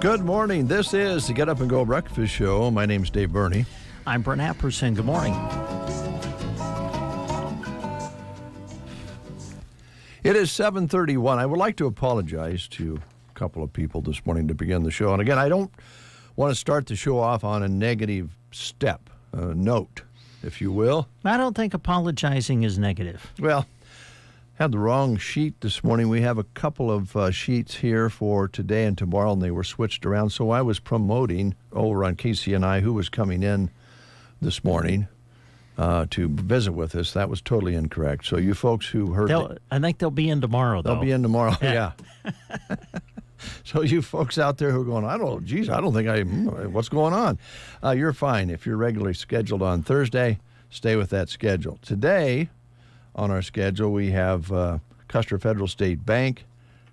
Good morning. This is the Get Up and Go Breakfast Show. My name's Dave Burney. I'm Brent Apperson. Good morning. It is 7:31. I would like to apologize to a couple of people this morning to begin the show. And again, I don't want to start the show off on a negative note, if you will. I don't think apologizing is negative. Well, had the wrong sheet this morning. We have a couple of sheets here for today and tomorrow, and they were switched around. So I was promoting over on KCNI who was coming in this morning to visit with us. That was totally incorrect. So you folks who heard I think they'll be in tomorrow, though. They'll be in tomorrow, yeah. So you folks out there who are going, I don't think what's going on? You're fine. If you're regularly scheduled on Thursday, stay with that schedule. Today, on our schedule, we have Custer Federal State Bank,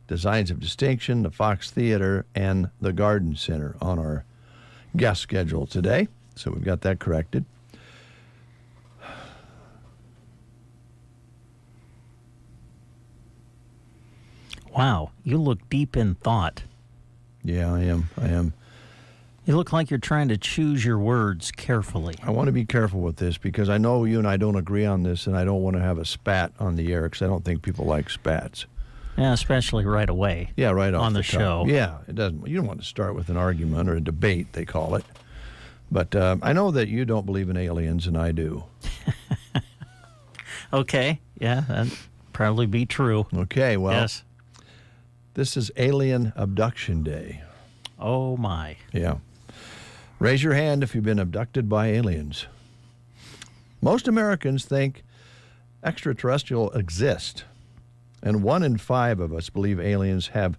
Designs of Distinction, the Fox Theater, and the Garden Center on our guest schedule today. So we've got that corrected. Wow, you look deep in thought. Yeah, I am. You look like you're trying to choose your words carefully. I want to be careful with this because I know you and I don't agree on this, and I don't want to have a spat on the air because I don't think people like spats. Yeah, especially right away. Yeah, right off on the show. Yeah, it doesn't. You don't want to start with an argument or a debate, they call it. But I know that you don't believe in aliens, and I do. Okay, yeah, that'd probably be true. Okay, well, yes. This is Alien Abduction Day. Oh, my. Yeah. Raise your hand if you've been abducted by aliens. Most Americans think extraterrestrial exist, and 1 in 5 of us believe aliens have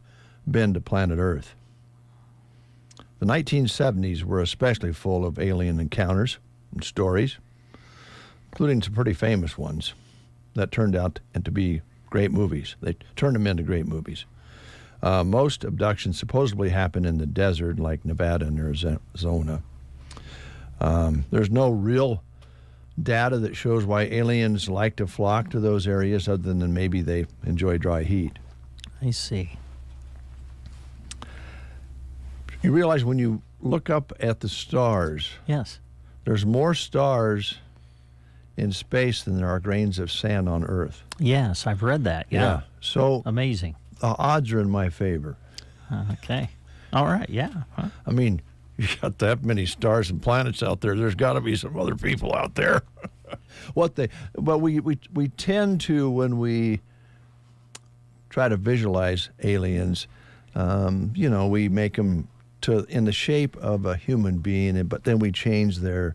been to planet Earth. The 1970s were especially full of alien encounters and stories, including some pretty famous ones that turned out to be great movies. They turned them into great movies. Most abductions supposedly happen in the desert, like Nevada and Arizona. There's no real data that shows why aliens like to flock to those areas other than maybe they enjoy dry heat. I see. You realize when you look up at the stars, yes, there's more stars in space than there are grains of sand on Earth. Yes, I've read that. Yeah. So amazing. The odds are in my favor. Okay. All right. Yeah. Huh? I mean, you got that many stars and planets out there. There's got to be some other people out there. But we tend to, when we try to visualize aliens, we make them in the shape of a human being, but then we change their,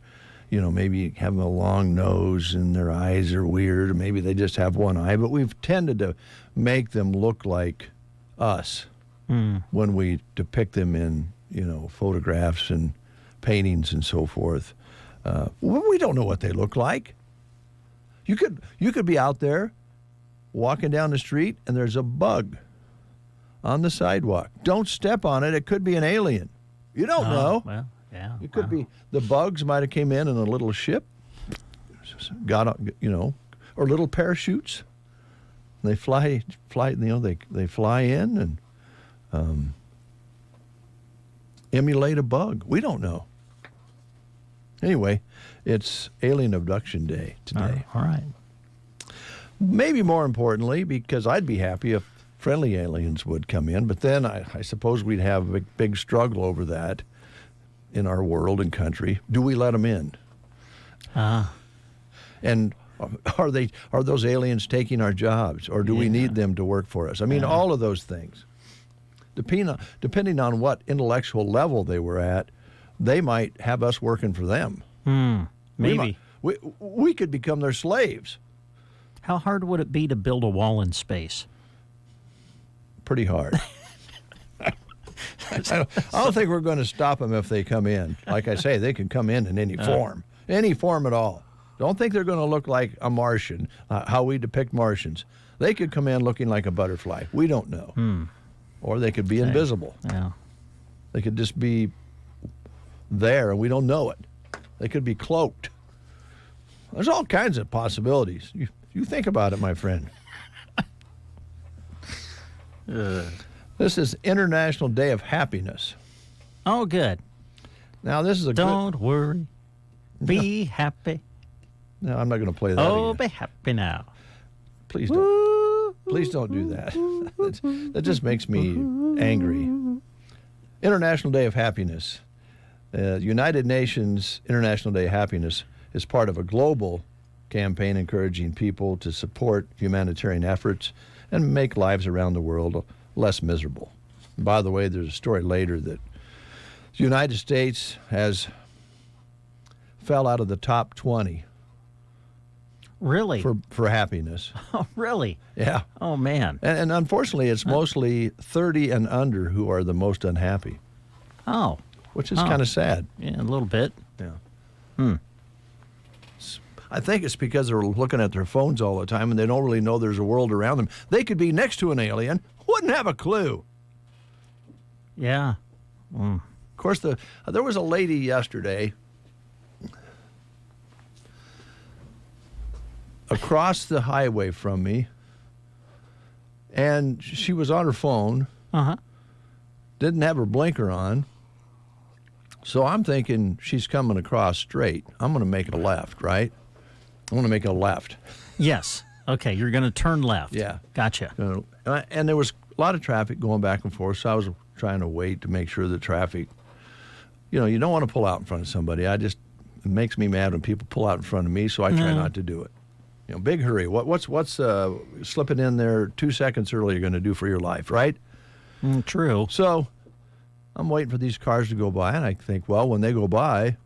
maybe have a long nose and their eyes are weird, or maybe they just have one eye. But we've tended to make them look like us when we depict them in, photographs and paintings and so forth. We don't know what they look like. You could be out there walking down the street and there's a bug on the sidewalk. Don't step on it. It could be an alien. You don't know. Well, yeah. It could be the bugs might have came in a little ship, or little parachutes. They fly. They fly in and emulate a bug. We don't know. Anyway, it's Alien Abduction Day today. All right. Maybe more importantly, because I'd be happy if friendly aliens would come in, but then I suppose we'd have a big struggle over that in our world and country. Do we let them in? And are those aliens taking our jobs, or do we need them to work for us? I mean, all of those things. Depending on what intellectual level they were at, they might have us working for them. Maybe. We could become their slaves. How hard would it be to build a wall in space? Pretty hard. I don't think we're going to stop them if they come in. Like I say, they can come in any form at all. Don't think they're going to look like a Martian, how we depict Martians. They could come in looking like a butterfly. We don't know. Or they could be invisible. Yeah. They could just be there and we don't know it. They could be cloaked. There's all kinds of possibilities. You think about it, my friend. This is International Day of Happiness. Oh, good. Now, this is a Don't worry. Be happy. No, I'm not going to play that Oh, again. be happy now. Please don't. Please don't do that. That just makes me angry. International Day of Happiness. United Nations International Day of Happiness is part of a global campaign encouraging people to support humanitarian efforts and make lives around the world less miserable. And by the way, there's a story later that the United States fell out of the top 20 Really? for happiness. Oh, really? Yeah. Oh, man. And unfortunately, it's mostly 30 and under who are the most unhappy, Oh, which is kind of sad. yeah, a little bit. Yeah. I think it's because they're looking at their phones all the time and they don't really know there's a world around them. They could be next to an alien, wouldn't have a clue. Yeah. Of course, there was a lady yesterday across the highway from me, and she was on her phone, Uh-huh. didn't have her blinker on, so I'm thinking she's coming across straight. I'm going to make a left, right? I'm going to make a left. Yes. Okay, you're going to turn left. Yeah. Gotcha. And there was a lot of traffic going back and forth, so I was trying to wait to make sure the traffic, you don't want to pull out in front of somebody. It makes me mad when people pull out in front of me, so I try not to do it. Big hurry. What's slipping in there 2 seconds earlier going to do for your life, right? True. So I'm waiting for these cars to go by, and I think, well, when they go by,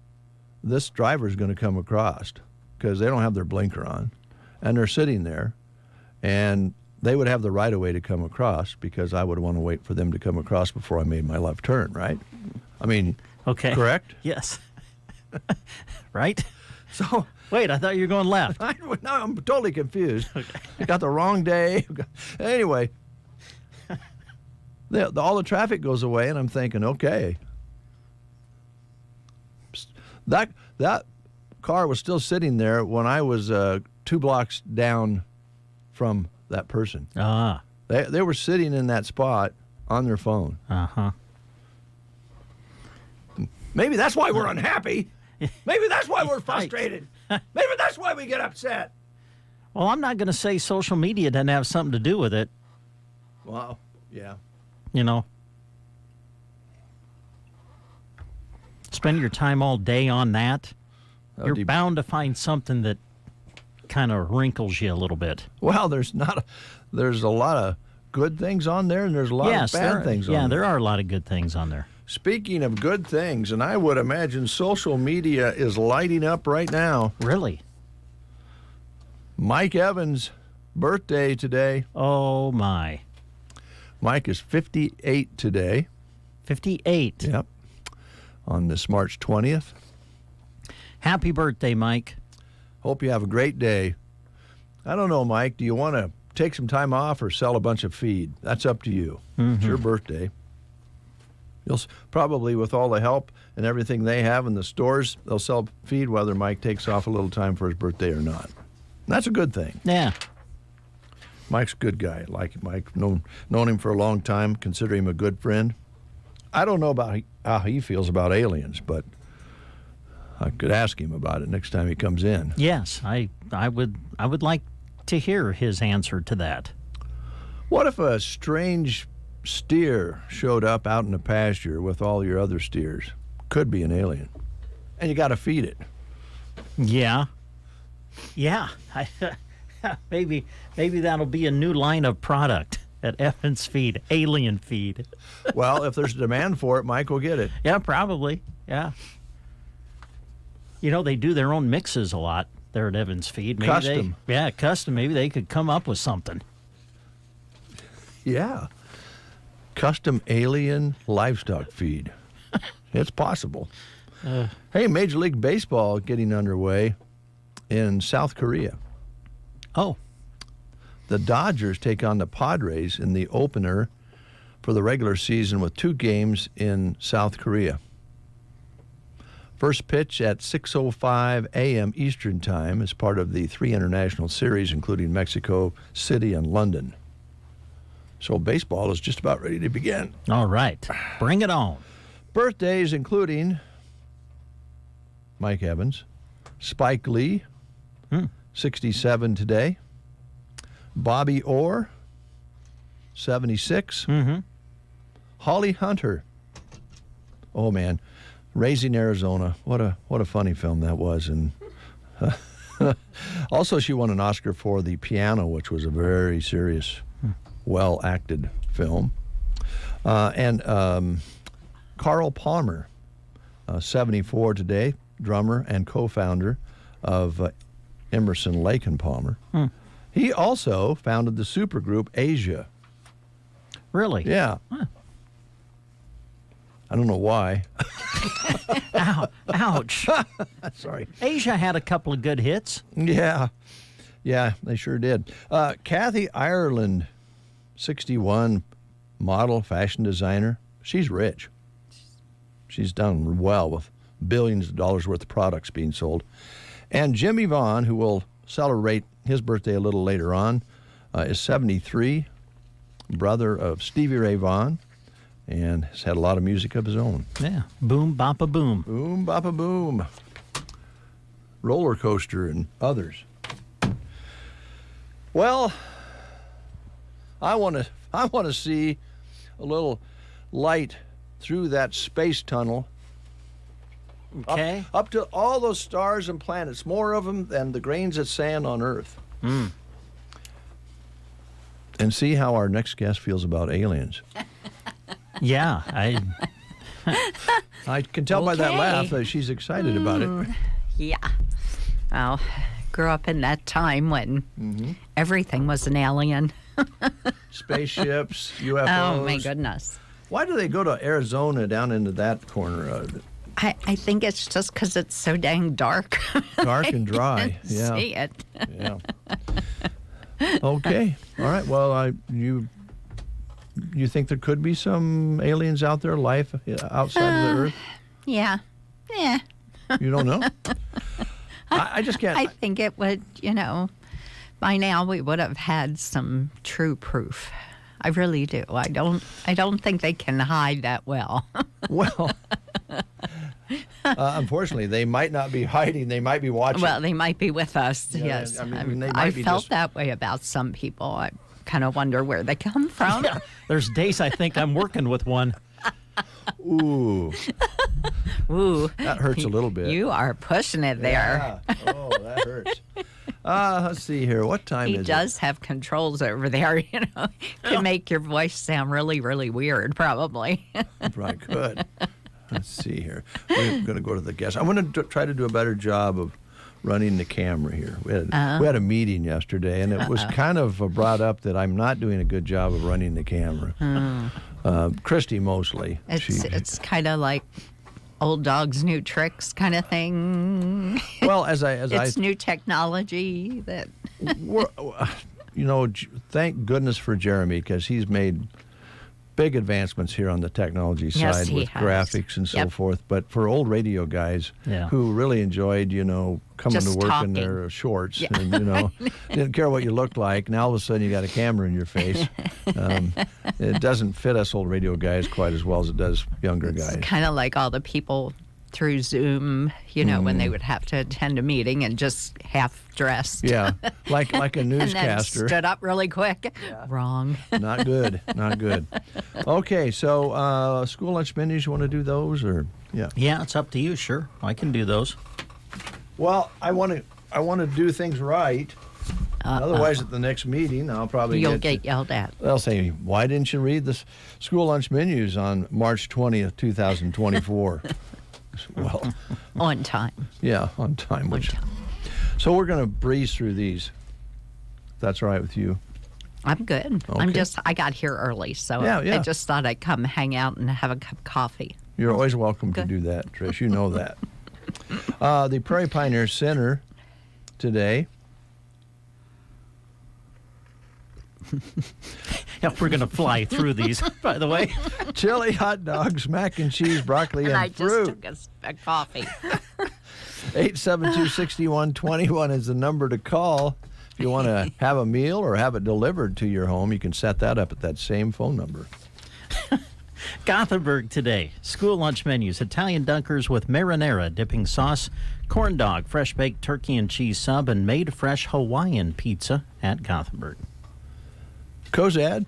this driver's going to come across because they don't have their blinker on, and they're sitting there, and they would have the right of way to come across because I would want to wait for them to come across before I made my left turn, right? I mean, Okay. correct? Yes. Right? So Wait, I thought you were going left. now I'm totally confused. You got the wrong day. Anyway, all the traffic goes away, and I'm thinking, okay, that car was still sitting there when I was 2 blocks down from that person. Ah. They were sitting in that spot on their phone. Uh-huh. Maybe that's why we're unhappy. Maybe that's why we're frustrated. Maybe that's why we get upset. Well, I'm not going to say social media doesn't have something to do with it. Well, yeah. Spend your time all day on that. You're bound to find something that kind of wrinkles you a little bit. Well, there's a lot of good things on there, and there's a lot of bad things on there. Yeah, there are a lot of good things on there. Speaking of good things, and I would imagine social media is lighting up right now. Really? Mike Evans' birthday today. Oh, my. Mike is 58 today. 58. Yep. On this March 20th. Happy birthday, Mike. Hope you have a great day. I don't know, Mike. Do you want to take some time off or sell a bunch of feed? That's up to you. It's your birthday. You'll probably, with all the help and everything they have in the stores, they'll sell feed whether Mike takes off a little time for his birthday or not. And that's a good thing. Yeah. Mike's a good guy. I like Mike. Known him for a long time. Consider him a good friend. I don't know about how he feels about aliens, but I could ask him about it next time he comes in. Yes, I would like to hear his answer to that. What if a strange steer showed up out in the pasture with all your other steers? Could be an alien. And you got to feed it. Yeah. Yeah. Maybe that'll be a new line of product at Evans Feed, alien feed. Well, if there's a demand for it, Mike will get it. Yeah, probably. Yeah. They do their own mixes a lot there at Evans Feed. Maybe Custom. Custom. Maybe they could come up with something. Yeah. Custom alien livestock feed. It's possible. Hey, Major League Baseball getting underway in South Korea. Oh. The Dodgers take on the Padres in the opener for the regular season with 2 games in South Korea. First pitch at 6:05 a.m. Eastern Time as part of the 3 international series, including Mexico City and London. So baseball is just about ready to begin. All right. Bring it on. Birthdays including Mike Evans, Spike Lee, 67 today, Bobby Orr, 76, Holly Hunter. Oh man, Raising Arizona. What a funny film that was. And also she won an Oscar for The Piano, which was a very serious, well-acted film. And Carl Palmer, 74 today, drummer and co-founder of Emerson, Lake and Palmer. He also founded the supergroup Asia. Really? Yeah. Huh. I don't know why. Ow, ouch. Sorry. Asia had a couple of good hits. Yeah, they sure did. Kathy Ireland, 61, model, fashion designer. She's rich. She's done well with billions of dollars worth of products being sold. And Jimmy Vaughn, who will celebrate his birthday a little later on, is 73, brother of Stevie Ray Vaughan, and has had a lot of music of his own. Yeah. Boom, boppa, boom. Boom, boppa, boom. Roller Coaster and others. Well, I want to see a little light through that space tunnel. Okay. Up to all those stars and planets, more of them than the grains of sand on Earth. And see how our next guest feels about aliens. Yeah, I can tell by that Okay. laugh that she's excited about it. Yeah. Well, grew up in that time when everything was an alien. Spaceships, UFOs. Oh, my goodness. Why do they go to Arizona down into that corner of it? I think it's just because it's so dang dark. Dark and dry. I Yeah. see it. Yeah. Okay. All right. Well, you think there could be some aliens out there, life outside of the Earth? Yeah. Yeah. You don't know? I just can't. I think it would, by now we would have had some true proof. I really do. I don't think they can hide that well. Well, unfortunately, they might not be hiding. They might be watching. Well, they might be with us, Yeah, yes. I mean, they I might be felt just- that way about some people. I kind of wonder where they come from. yeah. There's days I think I'm working with one. Ooh, Ooh, that hurts a little bit. you are pushing it there. Yeah. Oh, that hurts. Let's see here. What time He is does have controls over there, Can make your voice sound really, really weird, probably. it? Probably could. Let's see here. We're going to go to the guest. I'm going to try to do a better job of running the camera here. We had a meeting yesterday, and it was kind of brought up that I'm not doing a good job of running the camera. Christy mostly. It's kind of like old dogs, new tricks kind of thing. Well, It's new technology that. Thank goodness for Jeremy, because he's made big advancements here on the technology Yes, side he with has. graphics and so Yep. forth. But for old radio guys Yeah. who really enjoyed, coming Just to work talking. in their shorts Yeah. and, didn't care what you looked like. Now all of a sudden you got a camera in your face. It doesn't fit us old radio guys quite as well as it does younger guys. Kind of like all the people through Zoom, when they would have to attend a meeting and just half dressed. Yeah, like a And then newscaster. stood up really quick. Wrong. Not good. Not good. Okay, so school lunch menus, you want to do those or yeah? Yeah, it's up to you. Sure, I can do those. Well, I want to do things right. Otherwise, at the next meeting, I'll probably You'll get yelled at. They'll say, "Why didn't you read the school lunch menus on March 20th, 2024?" Well, On time. yeah, on time. On time. So we're going to breeze through these. If that's all right with you. I'm good. Okay. I got here early, so Yeah. I just thought I'd come hang out and have a cup of coffee. You're always welcome to Good. do that, Trish. You know that. The Prairie Pioneer Center today. Yeah, we're going to fly through these, by the way. Chili, hot dogs, mac and cheese, broccoli, And and I just fruit. took a coffee. 872-6121 is the number to call. If you want to have a meal or have it delivered to your home, you can set that up at that same phone number. Gothenburg today. School lunch menus: Italian dunkers with marinara dipping sauce, corn dog, fresh baked turkey and cheese sub, and made fresh Hawaiian pizza at Gothenburg. Cozad,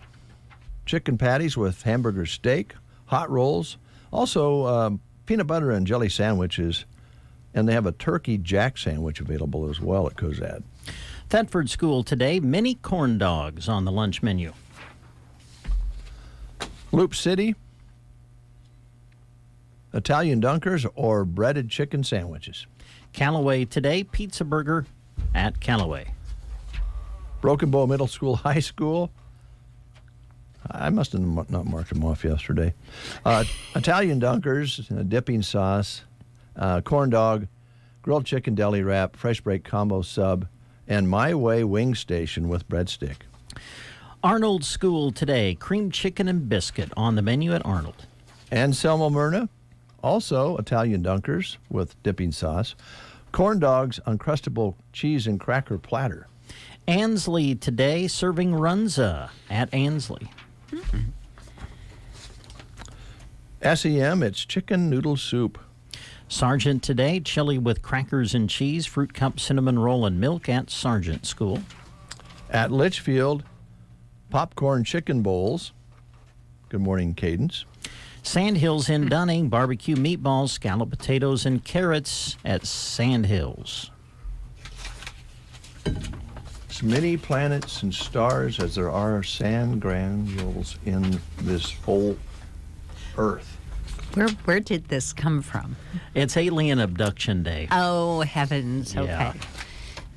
chicken patties with hamburger steak, hot rolls, also peanut butter and jelly sandwiches, and they have a turkey jack sandwich available as well at Cozad. Thetford School today. Mini corn dogs on the lunch menu. Loop City, Italian dunkers or breaded chicken sandwiches. Callaway today. Pizza burger at Callaway. Broken Bow Middle School, High School. I must have not marked them off yesterday. Italian dunkers, dipping sauce, corn dog, grilled chicken deli wrap, fresh break combo sub, and My Way wing station with breadstick. Arnold School today. Cream chicken and biscuit on the menu at Arnold. And Selma Myrna, also Italian dunkers with dipping sauce, corn dogs, Uncrustable cheese and cracker platter. Ansley today. Serving Runza at Ansley. SEM, it's chicken noodle soup. Sargent today. Chili with crackers and cheese, fruit cup, cinnamon roll, and milk at Sargent School. At Litchfield, popcorn chicken bowls. Good morning, Cadence. Sandhills in Dunning. Barbecue meatballs, scalloped potatoes, and carrots at Sandhills. As many planets and stars as there are sand granules in this whole Earth. Where did this come from? It's Alien Abduction Day. Oh, heavens. Okay. Yeah.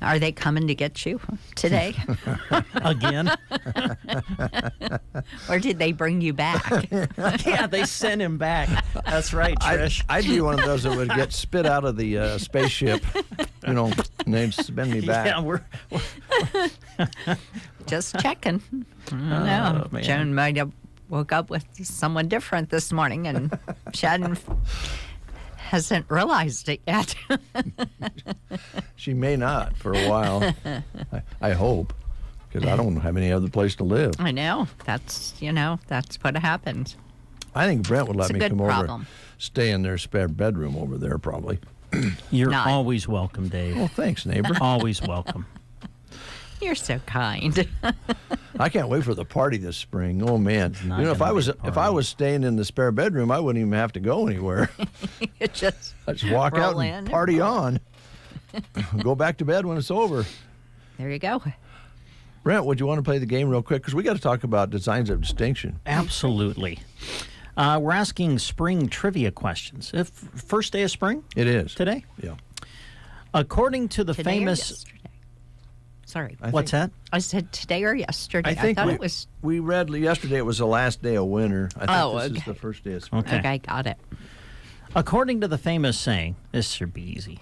Are they coming to get you today? Again? Or did they bring you back? Yeah, they sent him back. That's right, Trish. I'd be one of those that would get spit out of the spaceship, and they'd spin me back. Yeah, we're Just checking. man. Joan might have woke up with someone different this morning, and she hasn't realized it yet. She may not for a while. I hope, because I don't have any other place to live. I know. That's what happens. I think Brent would let It's a me good come problem. over, stay in their spare bedroom over there, probably. You're Not. always welcome, Dave. Well, thanks, neighbor. Always welcome. You're so kind. I can't wait for the party this spring. Oh man! not If gonna I was be a if I party. was staying in the spare bedroom, I wouldn't even have to go anywhere. You just I just walk roll out in and and party roll. on. Go back to bed when it's over. there you go. Brent, would you want to play the game real quick? Because we got to talk about designs of distinction. Absolutely. We're asking spring trivia questions. First day of spring It is today? Yeah. According to the Today or famous... yesterday? Sorry. What's that? I said today or yesterday. I think thought it was. we read yesterday it was the last day of winter. I think this is okay. the first day of spring. Okay. Okay, got it. According to the famous saying, this should be easy.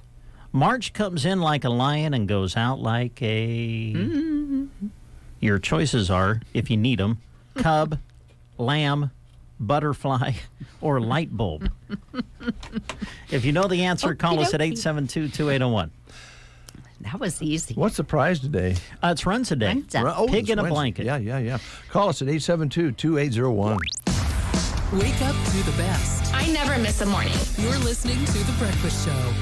March comes in like a lion and goes out like a... Your choices are, if you need them, cub, lamb, butterfly, or light bulb. If you know the answer, call us at Okey-dokey. 872-2801. That was easy. What's the prize today? It's Runza Day. Runza. Oh, Pig it's in a Wednesday. blanket. Yeah. Call us at 872-2801. Wake up to the best. I never miss a morning. You're listening to The Breakfast Show.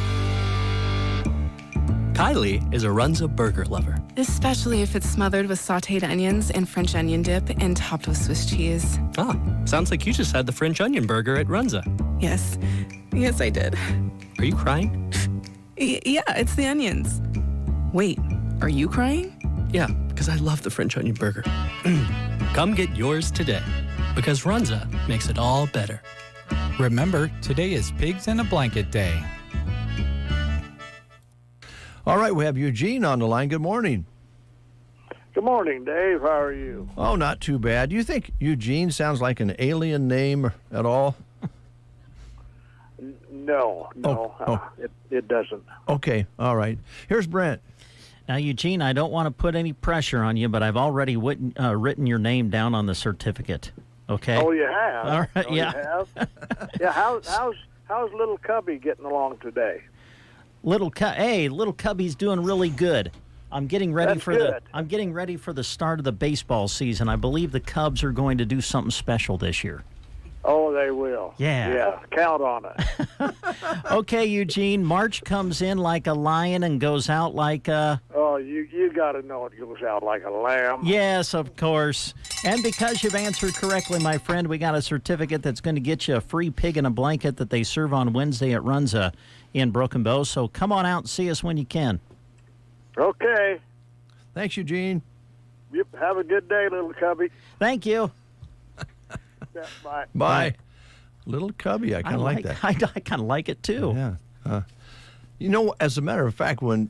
Kylie is a Runza burger lover. Especially if it's smothered with sauteed onions and French onion dip and topped with Swiss cheese. Ah, sounds like you just had the French onion burger at Runza. Yes. Yes, I did. Are you crying? Yeah, it's the onions. Wait, are you crying? Yeah, because I love the French onion burger. Come get yours today, because Runza makes it all better. Remember, today is Pigs in a Blanket Day. All right, we have Eugene on the line. Good morning. Good morning, Dave. How are you? Oh, not too bad. Do you think Eugene sounds like an alien name at all? No, it doesn't. Okay, all right. Here's Brent. Now, Eugene, I don't want to put any pressure on you, but I've already written your name down on the certificate. Okay? Oh, you have? All right, Oh, yeah. You have? Yeah, how's little Cubby getting along today? Little Cubby's doing really good. I'm getting ready That's for good. I'm getting ready for the start of the baseball season. I believe the Cubs are going to do something special this year. Oh, they will. Yeah. Yeah, count on it. Okay, Eugene, March comes in like a lion and goes out like a... Oh, you got to know it goes out like a lamb. Yes, of course. And because you've answered correctly, my friend, we got a certificate that's going to get you a free pig in a blanket that they serve on Wednesday at Runza in Broken Bow. So come on out and see us when you can. Okay. Thanks, Eugene. Yep, have a good day, little cubby. Thank you. Yeah, bye. Bye. Little cubby, I kind of like that. I kind of like it, too. Yeah. You know, as a matter of fact, when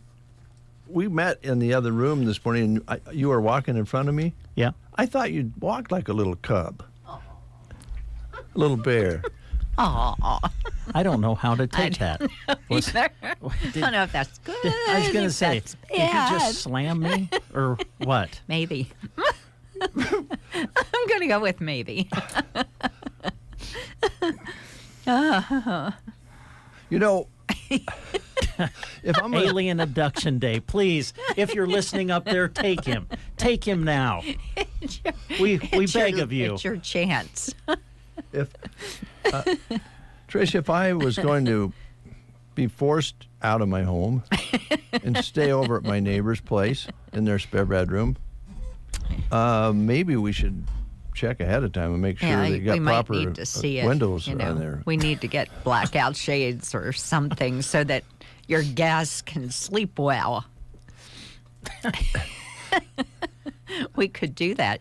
we met in the other room this morning and you were walking in front of me, Yeah. I thought you walked like a little cub. A little bear. Aw. I don't know how to take that. I don't know if that's good. I was going to if say, that's did you bad. just slam me or what? Maybe. I'm going to go with maybe. You know, if I'm Alien Abduction Day, please, if you're listening up there, take him. Take him now. We beg of you. It's your chance. if Trish, if I was going to be forced out of my home and stay over at my neighbor's place in their spare bedroom, maybe we should check ahead of time and make sure they got we might proper need to see windows it, on there. We need to get blackout shades or something so that your guests can sleep well. We could do that,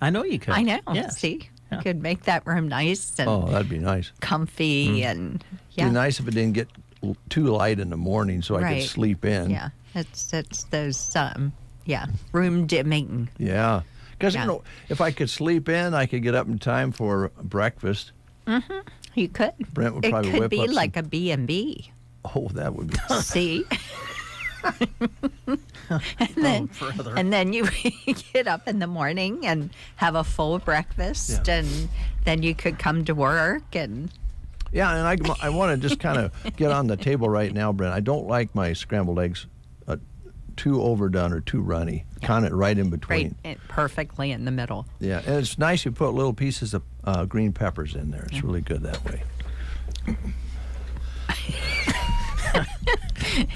I know you could. I know. Yes. See? Yeah. You could make that room nice and Oh, that'd be nice. comfy and It'd be nice if it didn't get too light in the morning so I Right. could sleep in. Yeah. It's those room dimming. Yeah. Because, Yeah. if I could sleep in, I could get up in time for breakfast. You could. Brent would It probably could whip be up like a B&B. Oh, that would be... See? and then you get up in the morning and have a full breakfast, and then you could come to work and... Yeah, and I want to just kind of get on the table right now, Brent. I don't like my scrambled eggs too overdone or too runny. Kind of right in between. Perfectly in the middle. Yeah, and it's nice you put little pieces of green peppers in there. It's really good that way.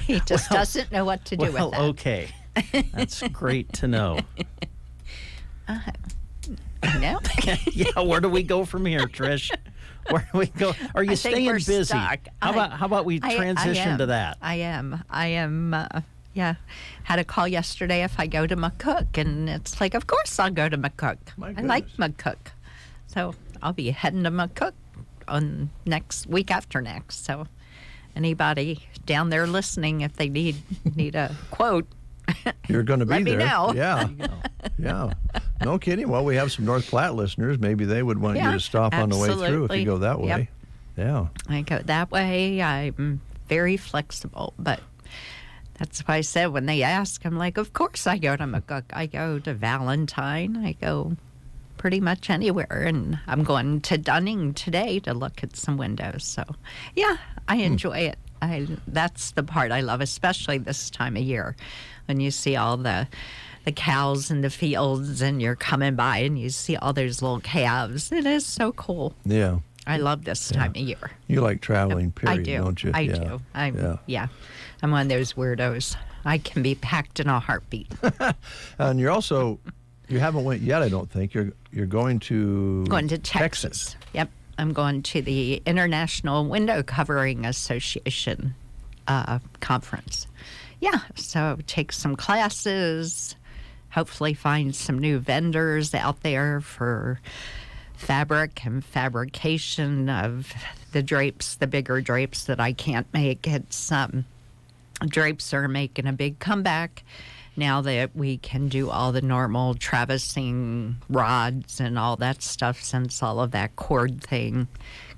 He just doesn't know what to do with that. Okay. That's great to know. No? Yeah, where do we go from here, Trish? Where do we go? Are you I think staying we're busy? stuck. How about we transition to that? I am. Had a call yesterday if I go to McCook, and it's like, of course I'll go to McCook. I like McCook. So I'll be heading to McCook on week after next. So anybody down there listening, if they need a quote, You're going to be let me there. know. Yeah. Yeah. No kidding. Well, we have some North Platte listeners. Maybe they would want you to stop on the way through if you go that way. Yep. Yeah. I go that way. I'm very flexible, but that's why I said when they ask, I'm like, of course I go to McCook. I go to Valentine. I go pretty much anywhere, and I'm going to Dunning today to look at some windows. So, yeah, I enjoy it. That's the part I love, especially this time of year when you see all the cows in the fields and you're coming by and you see all those little calves. It is so cool. Yeah. I love this time of year. You like traveling, period, I do. don't you? I do. I'm one of those weirdos. I can be packed in a heartbeat. And you're also, you haven't went yet, I don't think. You're going to... Going to Texas. Yep. I'm going to the International Window Covering Association conference. Yeah, so take some classes, hopefully find some new vendors out there for fabric and fabrication of the drapes, the bigger drapes that I can't make. It's drapes are making a big comeback now that we can do all the normal trellising rods and all that stuff, since all of that cord thing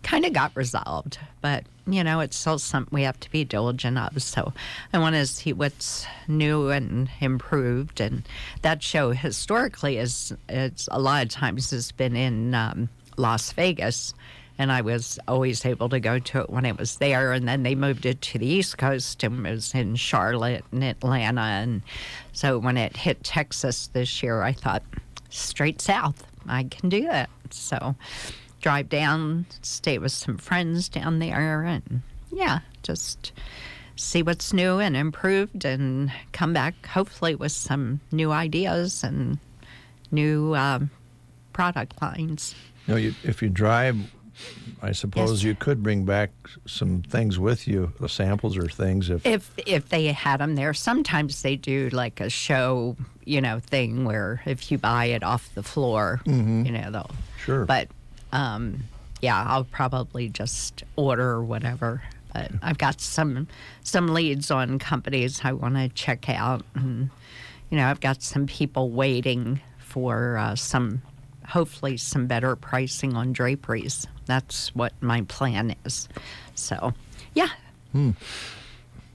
kind of got resolved. But, it's still something we have to be diligent of. So I want to see what's new and improved. And that show historically it's a lot of times has been in Las Vegas. And I was always able to go to it when it was there. And then they moved it to the East Coast and it was in Charlotte and Atlanta. And so when it hit Texas this year, I thought, straight south, I can do that. So drive down, stay with some friends down there, and just see what's new and improved, and come back hopefully with some new ideas and new product lines. If you drive, I suppose you could bring back some things with you, the samples or things. If they had them there. Sometimes they do like a show, thing where if you buy it off the floor, they'll. Sure. But, I'll probably just order whatever. But I've got some leads on companies I want to check out. And, I've got some people waiting for hopefully some better pricing on draperies. That's what my plan is. So, yeah.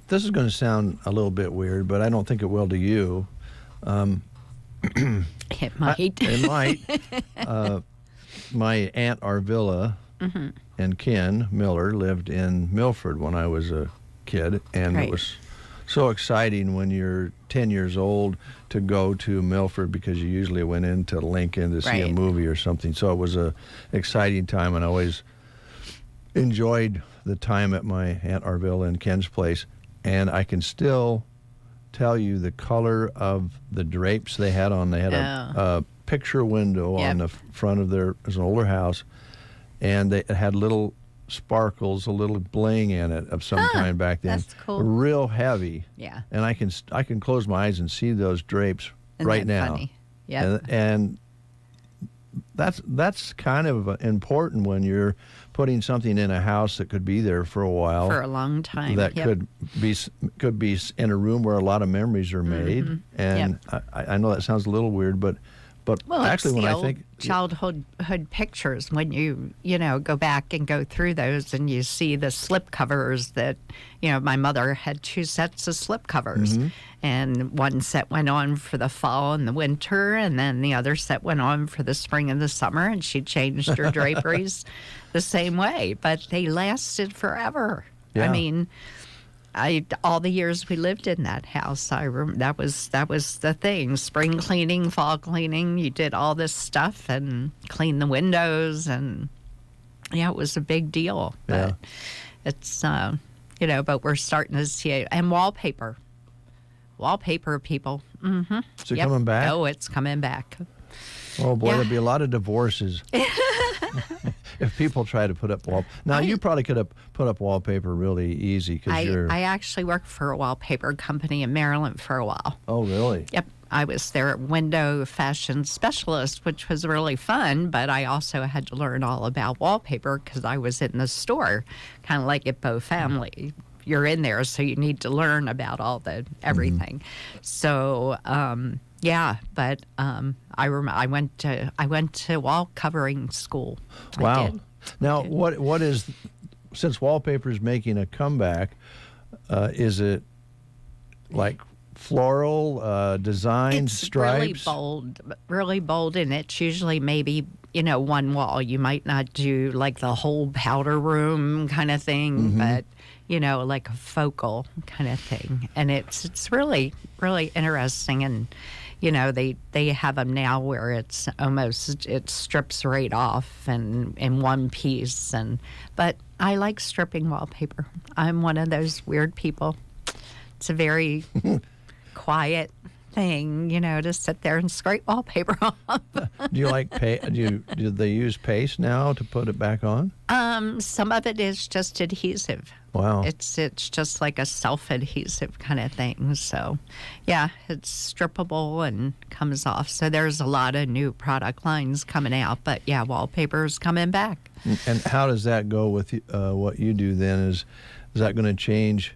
This is going to sound a little bit weird, but I don't think it will to you. It might. It might. My Aunt Arvilla and Ken Miller lived in Milford when I was a kid, and it was so exciting when you're 10 years old to go to Milford, because you usually went into Lincoln to see a movie or something. So it was a exciting time, and I always enjoyed the time at my Aunt Arvilla and Ken's place. And I can still tell you the color of the drapes they had on. They had a picture window on the front of their, it was an older house, and they had little sparkles, a little bling in it of some kind back then. That's cool. Real heavy. Yeah. And I can close my eyes and see those drapes right now. Funny? Yeah. And that's kind of important when you're putting something in a house that could be there for a while. For a long time. That could be in a room where a lot of memories are made. And I know that sounds a little weird, but actually when I think childhood pictures, when you go back and go through those and you see the slip covers that my mother had 2 sets of slip covers, and one set went on for the fall and the winter, and then the other set went on for the spring and the summer, and she changed her draperies the same way, but they lasted forever. I mean, all the years we lived in that house, that was the thing. Spring cleaning, fall cleaning, you did all this stuff and cleaned the windows, and it was a big deal. But it's but we're starting to see it. And wallpaper, people. Is it coming back? Oh, it's coming back. Oh boy, there'll be a lot of divorces if people try to put up Now you probably could have put up wallpaper really easy because I actually worked for a wallpaper company in Maryland for a while. Oh really? Yep, I was their window fashion specialist, which was really fun. But I also had to learn all about wallpaper because I was in the store, kind of like at Bow Family. You're in there, so you need to learn about all the everything. So. But I went to wall covering school. Wow. I did. Now, what is, since wallpaper is making a comeback, is it like floral designs, stripes? Really bold, and it's usually maybe one wall. You might not do like the whole powder room kind of thing, but like a focal kind of thing, and it's really interesting. And they have them now where it strips right off and in one piece. But I like stripping wallpaper. I'm one of those weird people. It's a very quiet thing, to sit there and scrape wallpaper off. Do you like do they use paste now to put it back on? Some of it is just adhesive. Wow. It's just like a self-adhesive kind of thing. So, it's strippable and comes off. So there's a lot of new product lines coming out. But, wallpaper's coming back. And how does that go with what you do then? Is that going to change?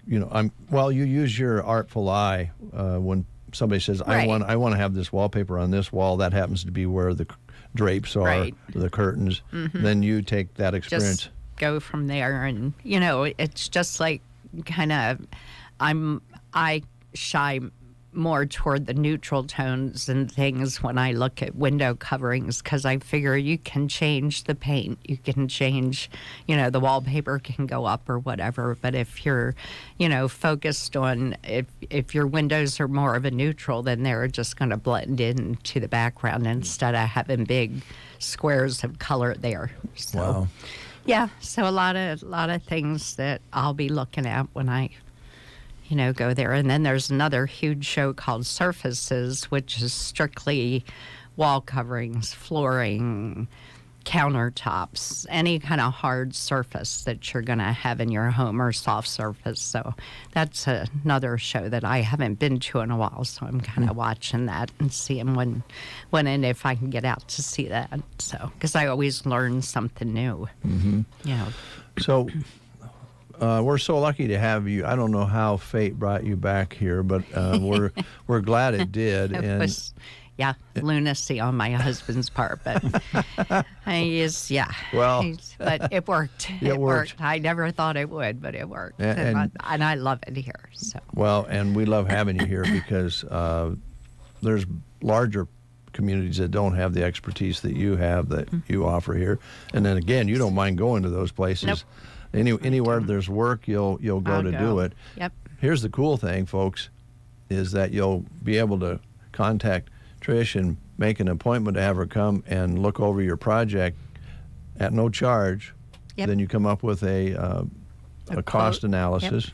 You use your artful eye when somebody says, I want to have this wallpaper on this wall. That happens to be where the drapes are, the curtains. Then you take that experience. Just go from there, and it's just like kind of I shy more toward the neutral tones and things when I look at window coverings, because I figure you can change the paint, you can change, the wallpaper can go up or whatever. But if you're, focused on if your windows are more of a neutral, then they're just going to blend into the background instead of having big squares of color there. So, Wow. Yeah, so a lot of things that I'll be looking at when I go there. And then there's another huge show called Surfaces, which is strictly wall coverings, flooring, countertops, any kind of hard surface that you're going to have in your home or soft surface. So that's another show that I haven't been to in a while. So I'm kind of watching that and seeing when and if I can get out to see that. So, because I always learn something new. Mm-hmm. So we're so lucky to have you. I don't know how fate brought you back here, but we're glad it did. It was, lunacy on my husband's part, but but it worked. It worked. I never thought it would, but it worked, and I love it here. So well, and we love having you here because there's larger communities that don't have the expertise that you have that you offer here, and then again, you don't mind going to those places. Nope. Anywhere there's work, you'll go to do it. Yep. Here's the cool thing, folks, is that you'll be able to contact Trish and make an appointment to have her come and look over your project at no charge. Yep. Then you come up with a cost analysis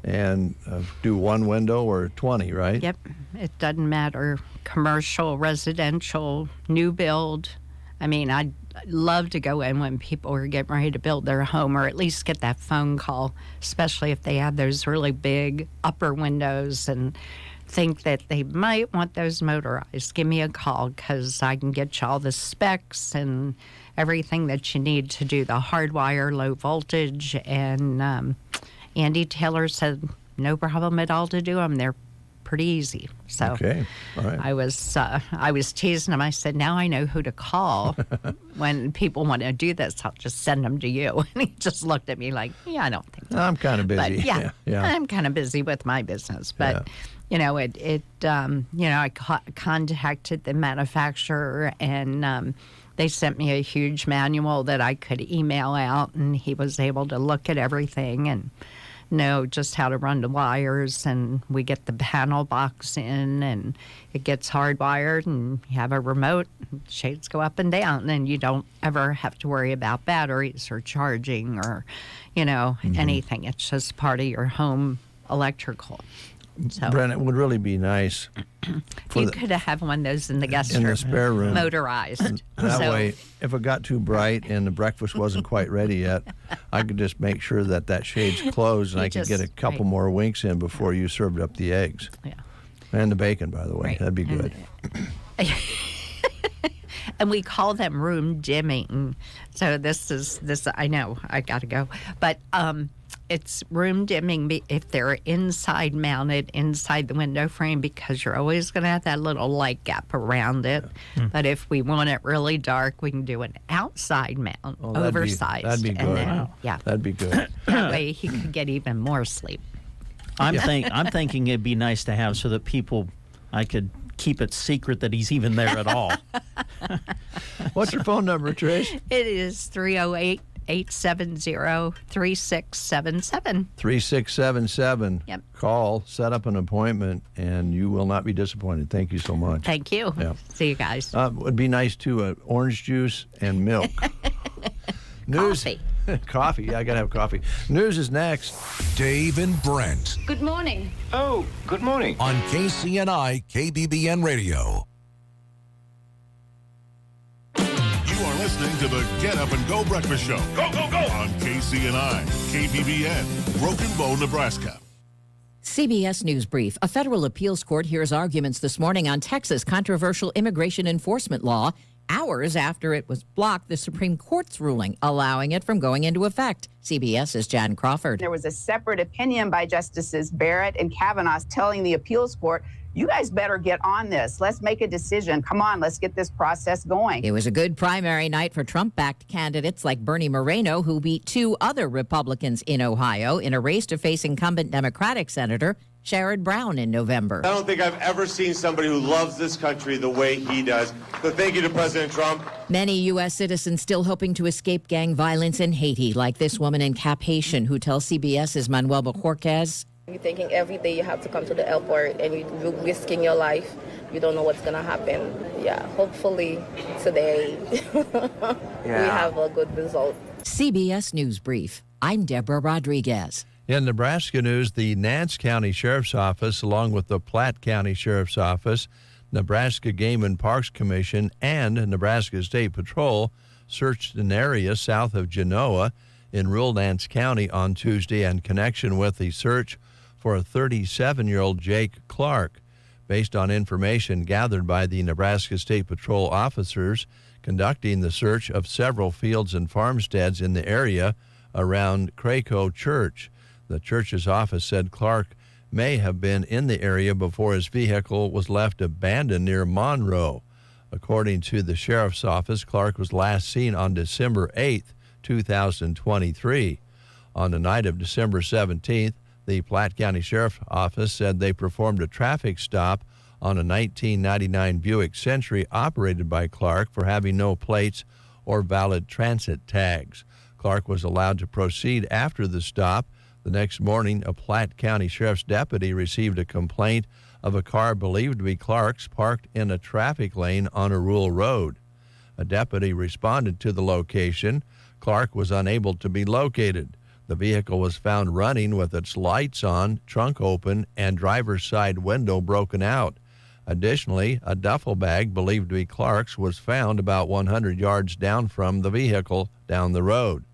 and do one window or 20, right? Yep. It doesn't matter. Commercial, residential, new build. I mean, I'd love to go in when people are getting ready to build their home, or at least get that phone call, especially if they have those really big upper windows and think that they might want those motorized. Give me a call, because I can get you all the specs and everything that you need to do the hardwire, low voltage. And Andy Taylor said no problem at all to do them. They're pretty easy. So okay. All right. I was teasing him. I said, now I know who to call when people want to do this. I'll just send them to you. And he just looked at me like, I don't think so. I'm kind of busy. But I'm kind of busy with my business. But I contacted the manufacturer, and they sent me a huge manual that I could email out, and he was able to look at everything and know just how to run the wires. And we get the panel box in, and it gets hardwired, and you have a remote, shades go up and down, and you don't ever have to worry about batteries or charging or anything. It's just part of your home electrical. So Brent, it would really be nice. You could have one of those in the guest room. In the spare room. Motorized. That way, if it got too bright and the breakfast wasn't quite ready yet, I could just make sure that shade's closed, and I could get a couple more winks in before you served up the eggs. Yeah. And the bacon, by the way. Right. That'd be good. And we call them room dimming. So this, I know, I got to go. But it's room dimming if they're inside mounted, inside the window frame, because you're always going to have that little light gap around it. Yeah. But if we want it really dark, we can do an outside mount, oversized. That'd be good. Then, yeah. That'd be good. That way he could get even more sleep. I'm thinking it'd be nice to have so that I could keep it secret that he's even there at all. What's your phone number, Trish? It is 308-870-3677. 3677. Yep. Call, set up an appointment, and you will not be disappointed. Thank you so much. Thank you. Yep. See you guys. It would be nice, too, orange juice and milk. News. Coffee. Coffee. Yeah, I got to have coffee. News is next. Dave and Brent. Good morning. Oh, good morning. On KCNI KBBN Radio. You are listening to the Get Up and Go Breakfast Show. Go, go, go! On KCNI KBBN, Broken Bow, Nebraska. CBS News Brief. A federal appeals court hears arguments this morning on Texas' controversial immigration enforcement law, hours after it was blocked the Supreme Court's ruling, allowing it from going into effect. CBS's Jan Crawford. There was a separate opinion by Justices Barrett and Kavanaugh telling the appeals court, you guys better get on this. Let's make a decision. Come on, let's get this process going. It was a good primary night for Trump-backed candidates like Bernie Moreno, who beat two other Republicans in Ohio in a race to face incumbent Democratic Senator Sherrod Brown in November. I don't think I've ever seen somebody who loves this country the way he does. So thank you to President Trump. Many U.S. citizens still hoping to escape gang violence in Haiti, like this woman in Cap Haitian who tells CBS's Manuel Bajorquez. You're thinking every day you have to come to the airport and you're risking your life. You don't know what's going to happen. Yeah, hopefully today we have a good result. CBS News Brief. I'm Deborah Rodriguez. In Nebraska news, the Nance County Sheriff's Office, along with the Platte County Sheriff's Office, Nebraska Game and Parks Commission, and Nebraska State Patrol searched an area south of Genoa in rural Nance County on Tuesday in connection with the search for a 37-year-old Jake Clark. Based on information gathered by the Nebraska State Patrol officers conducting the search of several fields and farmsteads in the area around Craco Church. The church's office said Clark may have been in the area before his vehicle was left abandoned near Monroe. According to the sheriff's office, Clark was last seen on December 8, 2023. On the night of December 17th, the Platte County Sheriff's Office said they performed a traffic stop on a 1999 Buick Century operated by Clark for having no plates or valid transit tags. Clark was allowed to proceed after the stop. The next morning, a Platte County Sheriff's deputy received a complaint of a car believed to be Clark's parked in a traffic lane on a rural road. A deputy responded to the location. Clark was unable to be located. The vehicle was found running with its lights on, trunk open, and driver's side window broken out. Additionally, a duffel bag believed to be Clark's was found about 100 yards down from the vehicle down the road.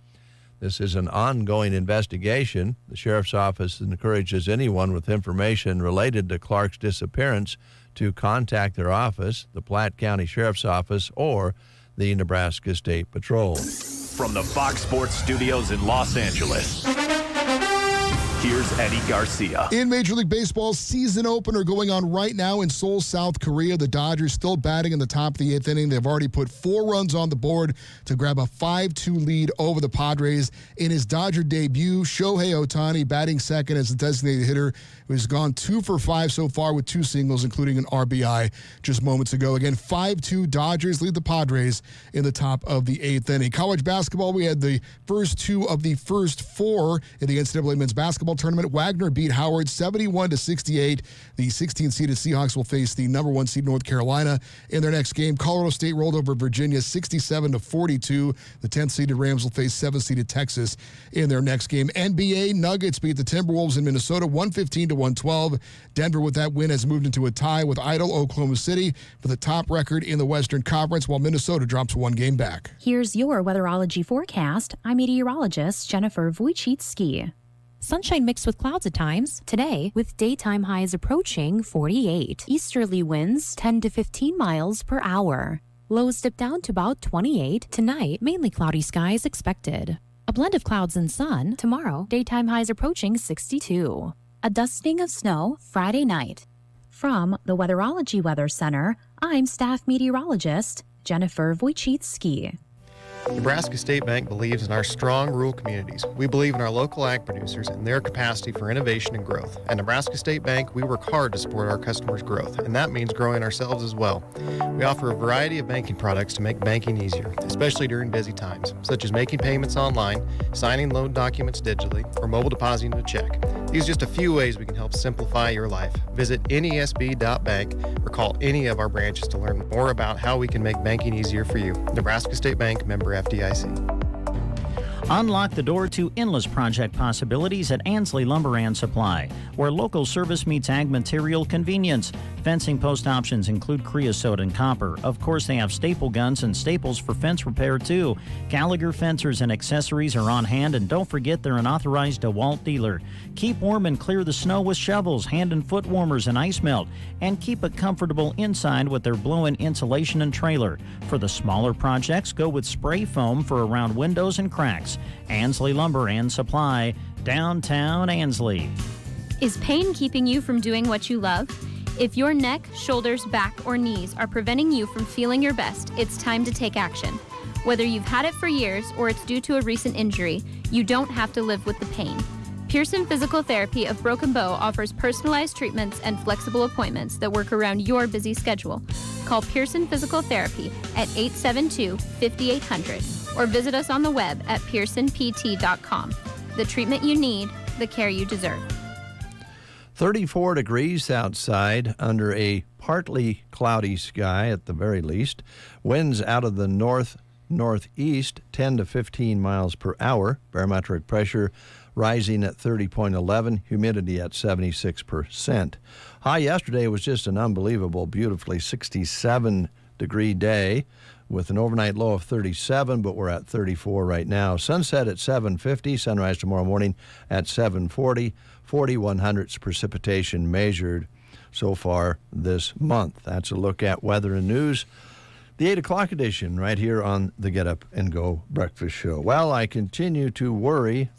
This is an ongoing investigation. The Sheriff's Office encourages anyone with information related to Clark's disappearance to contact their office, the Platte County Sheriff's Office, or the Nebraska State Patrol. From the Fox Sports Studios in Los Angeles, here's Eddie Garcia. In Major League Baseball's season opener going on right now in Seoul, South Korea, the Dodgers still batting in the top of the 8th inning. They've already put 4 runs on the board to grab a 5-2 lead over the Padres. In his Dodger debut, Shohei Ohtani batting second as the designated hitter, who has gone 2 for 5 so far with 2 singles, including an RBI just moments ago. Again, 5-2 Dodgers lead the Padres in the top of the 8th inning. College basketball, we had the first 2 of the first 4 in the NCAA men's basketball tournament. Wagner beat Howard 71-68. The 16-seeded Seahawks will face the number 1 seed North Carolina in their next game. Colorado State rolled over Virginia 67-42. The 10th-seeded Rams will face 7th-seeded Texas in their next game. NBA Nuggets beat the Timberwolves in Minnesota 115-112. Denver, with that win, has moved into a tie with idle Oklahoma City for the top record in the Western Conference, while Minnesota drops 1 game back. Here's your weatherology forecast. I'm meteorologist Jennifer Wojcicki. Sunshine mixed with clouds at times. Today, with daytime highs approaching 48. Easterly winds 10 to 15 miles per hour. Lows dip down to about 28. Tonight, mainly cloudy skies expected. A blend of clouds and sun. Tomorrow, daytime highs approaching 62. A dusting of snow Friday night. From the Weatherology Weather Center, I'm staff meteorologist Jennifer Wojcicki. Nebraska State Bank believes in our strong rural communities. We believe in our local ag producers and their capacity for innovation and growth. At Nebraska State Bank, we work hard to support our customers' growth, and that means growing ourselves as well. We offer a variety of banking products to make banking easier, especially during busy times, such as making payments online, signing loan documents digitally, or mobile depositing a check. These are just a few ways we can help simplify your life. Visit nesb.bank or call any of our branches to learn more about how we can make banking easier for you. Nebraska State Bank, member FDIC. Unlock the door to endless project possibilities at Ansley Lumber and Supply, where local service meets ag material convenience. Fencing post options include creosote and copper. Of course, they have staple guns and staples for fence repair, too. Gallagher fencers and accessories are on hand, and don't forget they're an authorized DeWalt dealer. Keep warm and clear the snow with shovels, hand and foot warmers, and ice melt. And keep it comfortable inside with their blow-in insulation and trailer. For the smaller projects, go with spray foam for around windows and cracks. Ansley Lumber and Supply, downtown Ansley. Is pain keeping you from doing what you love? If your neck, shoulders, back, or knees are preventing you from feeling your best, it's time to take action. Whether you've had it for years or it's due to a recent injury, you don't have to live with the pain. Pearson Physical Therapy of Broken Bow offers personalized treatments and flexible appointments that work around your busy schedule. Call Pearson Physical Therapy at 872-5800 or visit us on the web at pearsonpt.com. The treatment you need, the care you deserve. 34 degrees outside under a partly cloudy sky at the very least. Winds out of the north-northeast, 10 to 15 miles per hour. Barometric pressure rising at 30.11, humidity at 76%. High yesterday was just an unbelievable, beautifully 67-degree day with an overnight low of 37, but we're at 34 right now. Sunset at 7:50, sunrise tomorrow morning at 7:40, 41/100ths precipitation measured so far this month. That's a look at weather and news. The 8 o'clock edition right here on the Get Up and Go Breakfast Show. Well, I continue to worry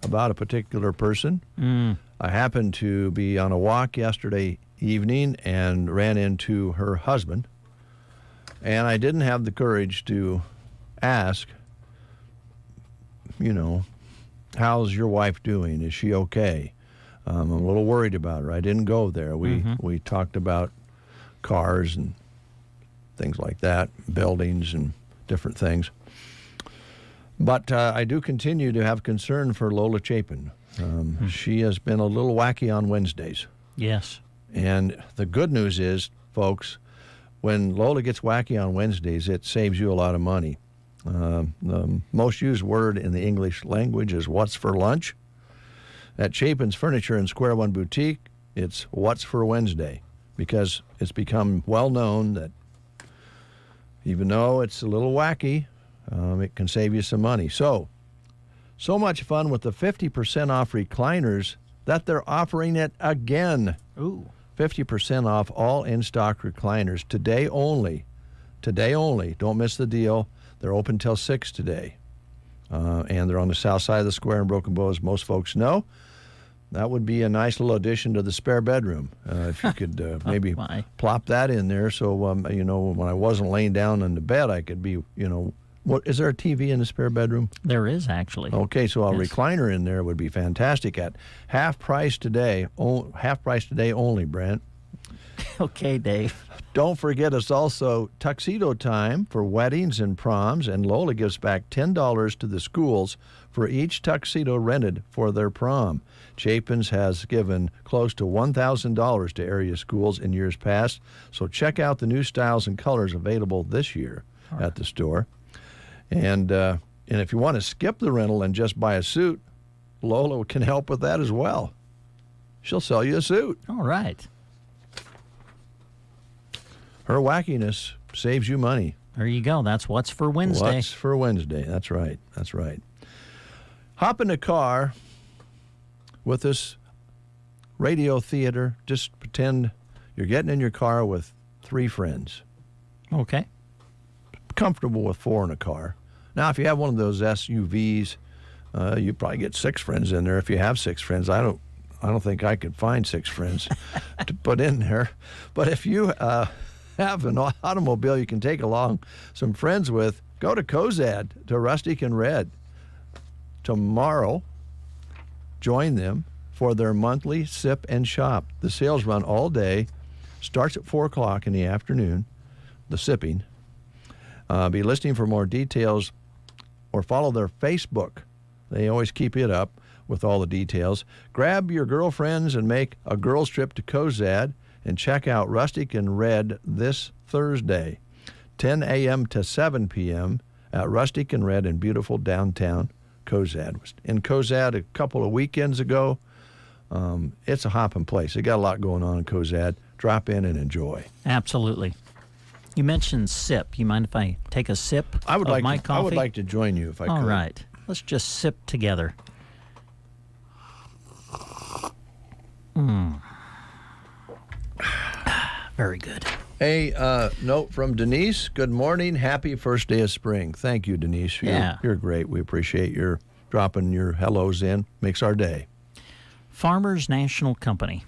about a particular person. I happened to be on a walk yesterday evening and ran into her husband, and I didn't have the courage to ask, how's your wife doing? Is she okay? I'm a little worried about her. I didn't go there. We talked about cars and things like that, buildings and different things. But I do continue to have concern for Lola Chapin. She has been a little wacky on Wednesdays. Yes. And the good news is, folks, when Lola gets wacky on Wednesdays, it saves you a lot of money. The most used word in the English language is what's for lunch. At Chapin's Furniture and Square One Boutique, it's what's for Wednesday, because it's become well known that even though it's a little wacky, it can save you some money. So much fun with the 50% off recliners that they're offering it again. Ooh. 50% off all in-stock recliners today only. Today only. Don't miss the deal. They're open till 6 today. And they're on the south side of the square in Broken Bow, as most folks know. That would be a nice little addition to the spare bedroom. If you could maybe plop that in there so, when I wasn't laying down in the bed, I could be, what, is there a TV in the spare bedroom? There is, actually. Okay, so a recliner in there would be fantastic at half price today only, Brent. Okay, Dave. Don't forget, it's also tuxedo time for weddings and proms, and Lola gives back $10 to the schools for each tuxedo rented for their prom. Chapin's has given close to $1,000 to area schools in years past, so check out the new styles and colors available this year at the store. And if you want to skip the rental and just buy a suit, Lola can help with that as well. She'll sell you a suit. All right. Her wackiness saves you money. There you go. That's what's for Wednesday. What's for Wednesday. That's right. That's right. Hop in the car with this radio theater. Just pretend you're getting in your car with 3 friends. Okay. Comfortable with 4 in a car. Now, if you have one of those SUVs, you probably get 6 friends in there. If you have 6 friends, I don't think I could find 6 friends to put in there. But if you have an automobile you can take along some friends with, go to Cozad, to Rustic and Red. Tomorrow, join them for their monthly sip and shop. The sales run all day, starts at 4 o'clock in the afternoon, the sipping. Be listening for more details or follow their Facebook. They always keep it up with all the details. Grab your girlfriends and make a girls trip to Cozad and check out Rustic and Red this Thursday, 10 a.m. to 7 p.m. at Rustic and Red in beautiful downtown Cozad. In Cozad a couple of weekends ago. It's a hopping place. They got a lot going on in Cozad. Drop in and enjoy. Absolutely. You mentioned sip. You mind if I take a sip of my coffee? I would like to join you if I could. All right. Let's just sip together. Very good. Hey, note from Denise. Good morning. Happy first day of spring. Thank you, Denise. You're great. We appreciate your dropping your hellos in. Makes our day. Farmers National Company.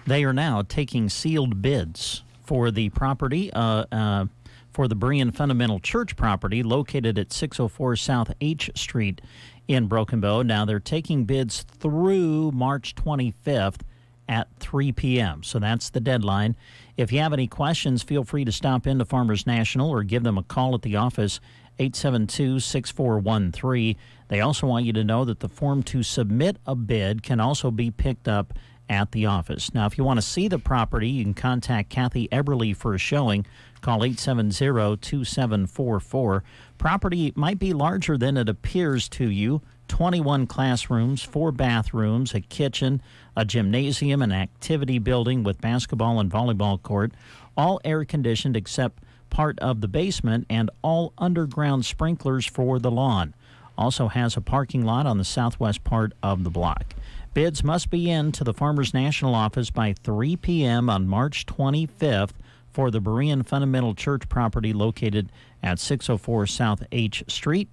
They are now taking sealed bids for the property for for the Berean Fundamental Church property located at 604 South H Street in Broken Bow. Now, they're taking bids through March 25th at 3 p.m., so that's the deadline. If you have any questions, feel free to stop into Farmers National or give them a call at the office, 872-6413. They also want you to know that the form to submit a bid can also be picked up at the office. Now, if you want to see the property, you can contact Kathy Eberly for a showing. Call 870-2744. Property might be larger than it appears to you. 21 classrooms, 4 bathrooms, a kitchen, a gymnasium, an activity building with basketball and volleyball court, all air-conditioned except part of the basement, and all underground sprinklers for the lawn. Also has a parking lot on the southwest part of the block. Bids must be in to the Farmers National office by 3 p.m. on March 25th for the Berean Fundamental Church property located at 604 South H Street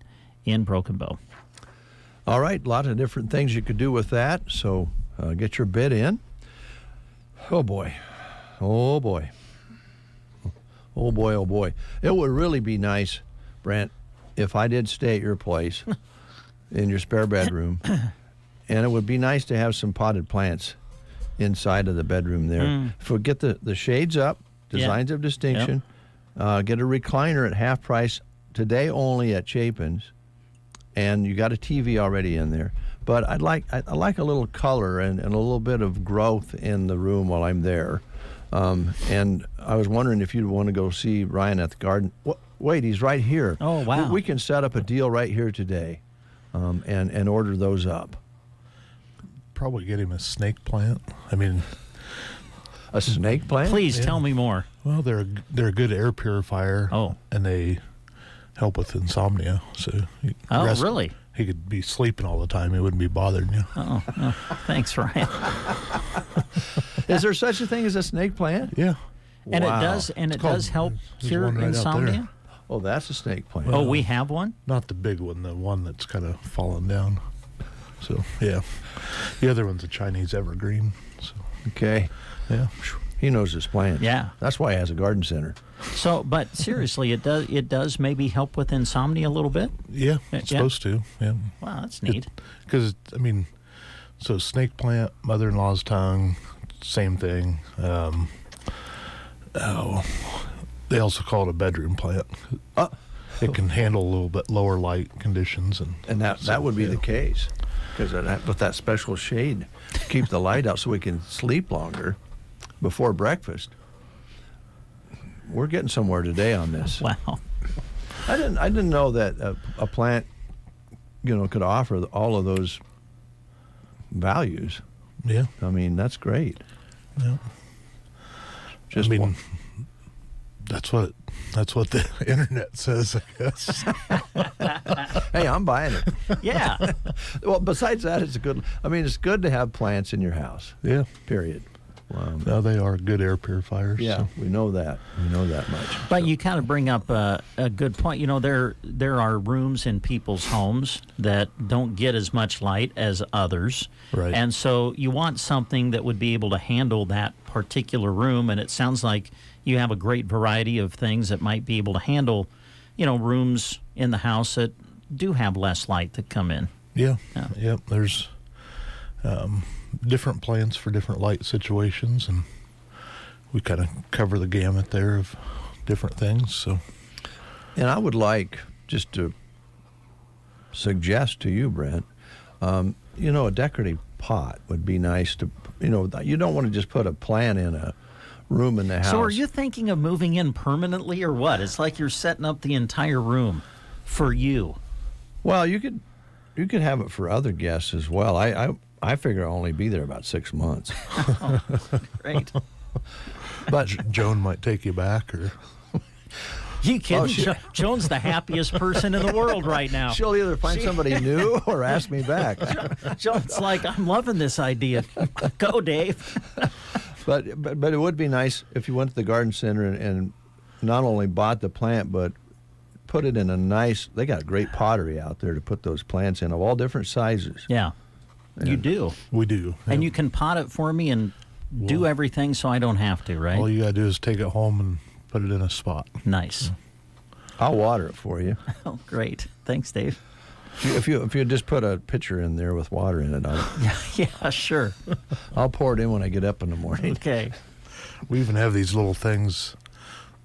in Broken Bow. All right, a lot of different things you could do with that, so get your bid in. Oh, boy. Oh, boy. Oh, boy, oh, boy. It would really be nice, Brent, if I did stay at your place in your spare bedroom, and it would be nice to have some potted plants inside of the bedroom there. If we get the shades up, designs of distinction, get a recliner at half price today only at Chapin's, and you got a TV already in there. But I like a little color and a little bit of growth in the room while I'm there. And I was wondering if you'd want to go see Ryan at the garden. Wait, he's right here. Oh, wow. We can set up a deal right here today and order those up. Probably get him a snake plant. I mean... A snake plant? Please tell me more. Well, they're a good air purifier. Oh. And they help with insomnia. So really? He could be sleeping all the time. He wouldn't be bothering you. Oh, thanks, Ryan. Is there such a thing as a snake plant? Yeah. And Wow. it does help cure insomnia? Oh, that's a snake plant. Oh, we have one? Not the big one, the one that's kind of fallen down. So, yeah. The other one's a Chinese evergreen. So. Okay. Yeah. He knows his plants. Yeah. That's why he has a garden center. So, but seriously, it does maybe help with insomnia a little bit? Yeah, it's supposed to. Yeah. Wow, that's neat. Because, so snake plant, mother-in-law's tongue, same thing. They also call it a bedroom plant. It can handle a little bit lower light conditions. And that would be the case. Because with that special shade, keep the light out so we can sleep longer before breakfast. We're getting somewhere today on this. Wow. I didn't know that a plant, could offer all of those values. Yeah. I mean, that's great. Yeah. That's what the internet says, I guess. Hey, I'm buying it. Yeah. Well, besides that, it's good to have plants in your house. Yeah. Period. No, they are good air purifiers. Yeah, so. we know that. We know that much. But you kind of bring up a good point. There are rooms in people's homes that don't get as much light as others. Right. And so you want something that would be able to handle that particular room. And it sounds like you have a great variety of things that might be able to handle, rooms in the house that do have less light that come in. Yeah. Yep. There's different plants for different light situations, and we kind of cover the gamut there of different things. So, and I would like just to suggest to you, Brent, a decorative pot would be nice to, you don't want to just put a plant in a room in the house. So are you thinking of moving in permanently or what? It's like you're setting up the entire room for you. Well, you could have it for other guests as well. I figure I'll only be there about 6 months. Oh, great. But Joan might take you back, or... You kidding? Joan's the happiest person in the world right now. She'll either find somebody new or ask me back. Joan's like, I'm loving this idea. Go, Dave. But it would be nice if you went to the garden center and not only bought the plant, but put it in a nice... They got great pottery out there to put those plants in of all different sizes. Yeah. You do. We do. And you can pot it for me and do everything so I don't have to, right? All you got to do is take it home and put it in a spot. Nice. I'll water it for you. Oh, great. Thanks, Dave. If you just put a pitcher in there with water in it, yeah, sure. I'll pour it in when I get up in the morning. Okay. We even have these little things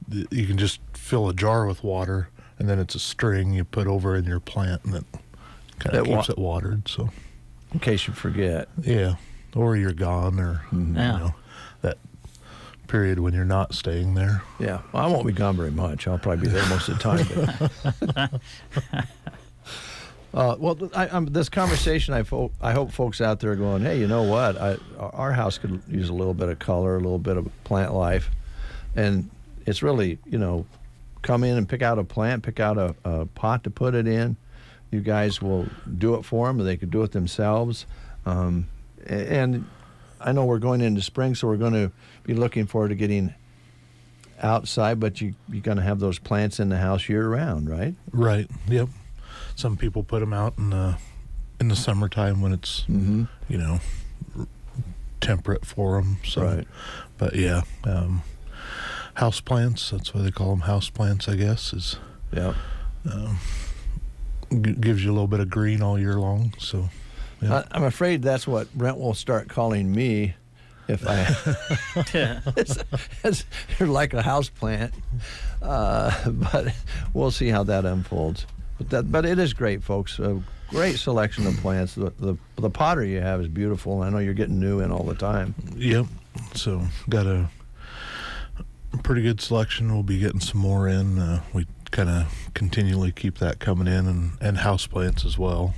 that you can just fill a jar with water, and then it's a string you put over in your plant, and it kind of keeps it watered. So, in case you forget. Yeah, or you're gone, or you know, that period when you're not staying there. Yeah, well, I won't be gone very much. I'll probably be there most of the time. Well, this conversation, I hope folks out there are going, hey, you know what? Our house could use a little bit of color, a little bit of plant life. And it's really, you know, come in and pick out a plant, pick out a pot to put it in. You guys will do it for them, or they could do it themselves. And I know we're going into spring, so we're going to be looking forward to getting outside, but you're going to have those plants in the house year-round, right? Right, yep. Some people put them out in the summertime when it's you know, temperate for them. So, right. But yeah, house plants. That's why they call them house plants, I guess. Is gives you a little bit of green all year long. So, yeah. I'm afraid that's what Brent will start calling me if you're like a house plant. But we'll see how that unfolds. But it is great, folks. A great selection of plants. The pottery you have is beautiful. I know you're getting new in all the time. Yep. So got a pretty good selection. We'll be getting some more in. We kind of continually keep that coming in, and house plants as well.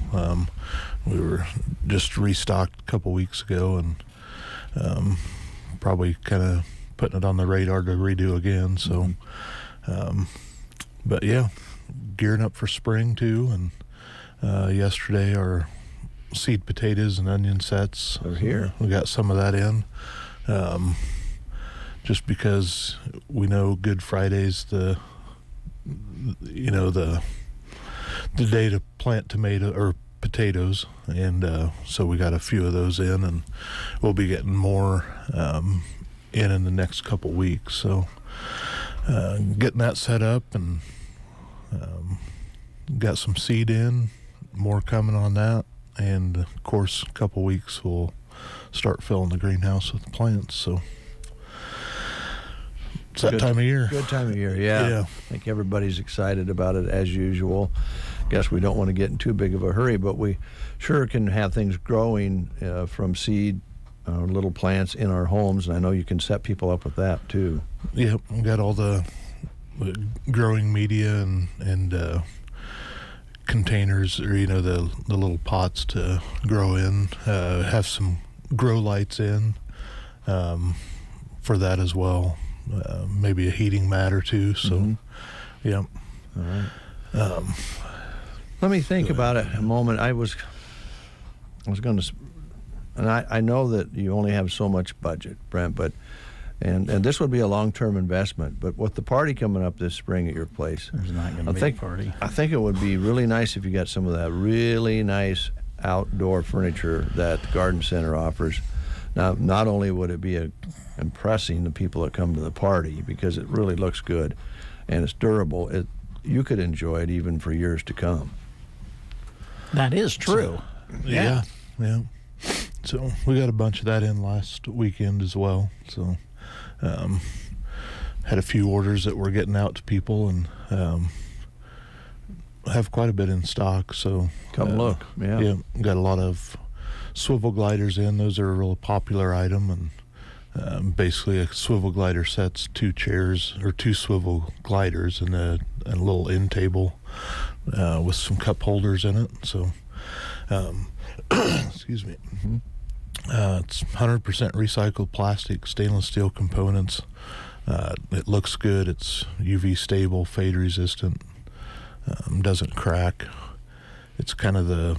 We were just restocked a couple weeks ago, and probably kind of putting it on the radar to redo again. So, but yeah. Gearing up for spring too, and yesterday our seed potatoes and onion sets are here. We got some of that in, just because we know Good Friday's the day to plant tomato or potatoes, and so we got a few of those in, and we'll be getting more in the next couple weeks. So getting that set up, and got some seed in, more coming on that, and of course a couple weeks we'll start filling the greenhouse with plants. So it's that time of year. Good time of year, yeah. I think everybody's excited about it as usual. Guess we don't want to get in too big of a hurry, but we sure can have things growing from seed, little plants in our homes, and I know you can set people up with that too. Yep, we got all the growing media and containers, or the little pots to grow in. Have some grow lights in for that as well. Maybe a heating mat or two. So, yeah. All right. Let me think about it a moment. I was going to, and I know that you only have so much budget, Brent, but. And this would be a long-term investment. But with the party coming up this spring at your place, there's not going to be a party. I think it would be really nice if you got some of that really nice outdoor furniture that the garden center offers. Now, not only would it be impressing the people that come to the party, because it really looks good and it's durable, you could enjoy it even for years to come. That is true. So, yeah. So we got a bunch of that in last weekend as well. So. Had a few orders that we're getting out to people, and have quite a bit in stock. So come look. Yeah, got a lot of swivel gliders in. Those are a real popular item, and basically a swivel glider set's 2 chairs or 2 swivel gliders and a little end table with some cup holders in it. So excuse me. It's 100% recycled plastic, stainless steel components. It looks good. It's UV stable, fade resistant, doesn't crack. It's kind of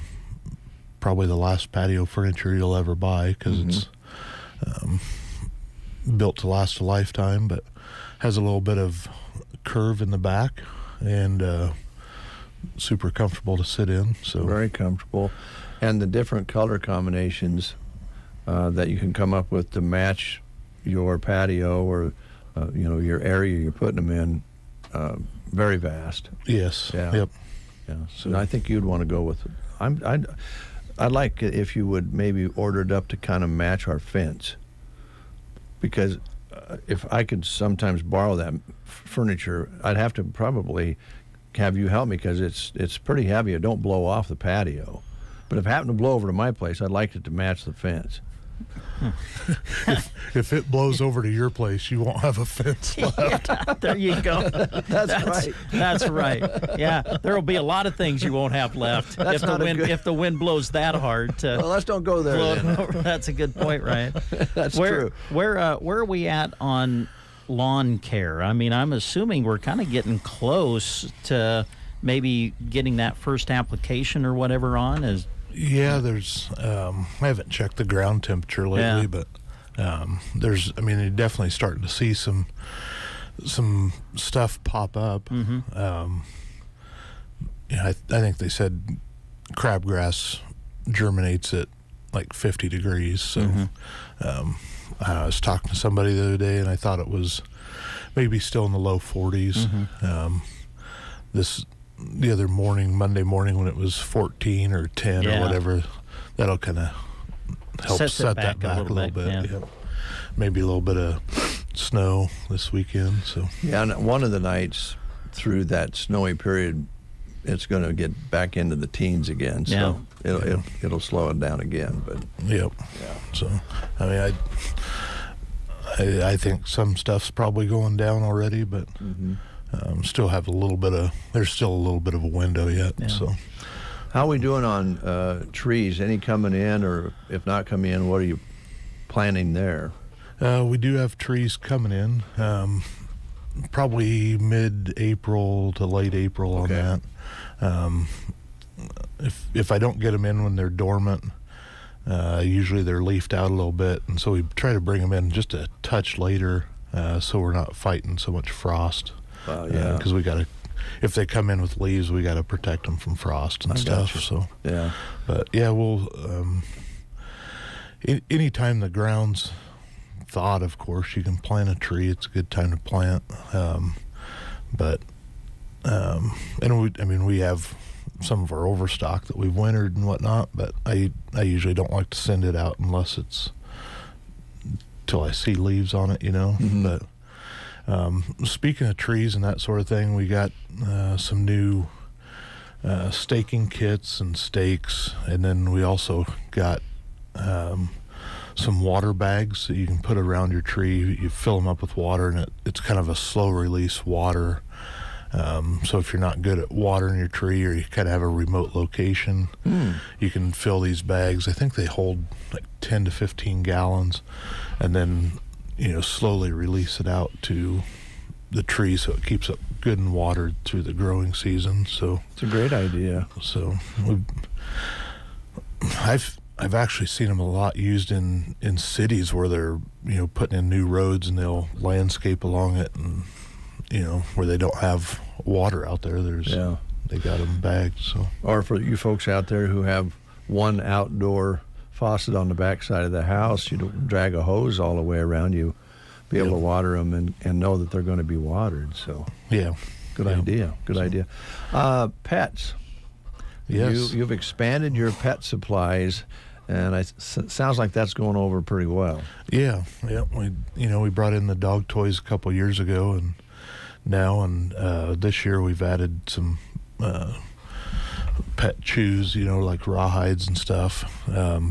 probably the last patio furniture you'll ever buy, because it's built to last a lifetime, but has a little bit of curve in the back, and super comfortable to sit in. So very comfortable, and the different color combinations that you can come up with to match your patio or your area you're putting them in very vast. Yes. Yeah. Yep. Yeah. So I think you'd want to go with it. I'd like it if you would maybe order it up to kind of match our fence, because if I could sometimes borrow that furniture, I'd have to probably have you help me, because it's pretty heavy. It don't blow off the patio. But if it happened to blow over to my place, I'd like it to match the fence. If it blows over to your place, you won't have a fence left. Yeah, there you go. That's right. That's right. Yeah, there will be a lot of things you won't have left if the wind blows that hard. Well, let's don't go there. That's a good point, right? That's true. Where are we at on lawn care? I mean, I'm assuming we're kind of getting close to maybe getting that first application or whatever on. Yeah, there's. I haven't checked the ground temperature lately, but there's. I mean, you're definitely starting to see some stuff pop up. Mm-hmm. I think they said crabgrass germinates at like 50 degrees. So I was talking to somebody the other day, and I thought it was maybe still in the low 40s. Mm-hmm. The other morning, Monday morning, when it was 14 or 10 or whatever, that'll kind of help set that back a little bit. Yeah. Maybe a little bit of snow this weekend. So and one of the nights through that snowy period, it's going to get back into the teens again. So it'll slow it down again. But So I mean, I think some stuff's probably going down already, but. Mm-hmm. Still have there's still a little bit of a window yet. Yeah. So, how are we doing on trees? Any coming in, or if not coming in, what are you planning there? We do have trees coming in, probably mid-April to late April on that. If I don't get them in when they're dormant, usually they're leafed out a little bit, and so we try to bring them in just a touch later, so we're not fighting so much frost. Because we got to, if they come in with leaves, we got to protect them from frost and stuff. So but we'll. Anytime the ground's thawed, of course, you can plant a tree. It's a good time to plant. We have some of our overstock that we've wintered and whatnot, but I usually don't like to send it out unless it's till I see leaves on it, Mm-hmm. But. Speaking of trees and that sort of thing, we got some new staking kits and stakes, and then we also got some water bags that you can put around your tree. You fill them up with water, and it's kind of a slow release water. So if you're not good at watering your tree, or you kind of have a remote location, you can fill these bags. I think they hold like 10 to 15 gallons, and then slowly release it out to the tree so it keeps it good and watered through the growing season. So it's a great idea. So I've actually seen them a lot used in cities where they're putting in new roads, and they'll landscape along it, and where they don't have water out there. They got them bagged. So, or for you folks out there who have one outdoor faucet on the backside of the house, you don't drag a hose all the way around, you be able to water them and know that they're going to be watered. So good idea. Pets. Yes. You've expanded your pet supplies, and it sounds like that's going over pretty well. Yeah. We brought in the dog toys a couple years ago, and this year we've added some pet chews, like rawhides and stuff.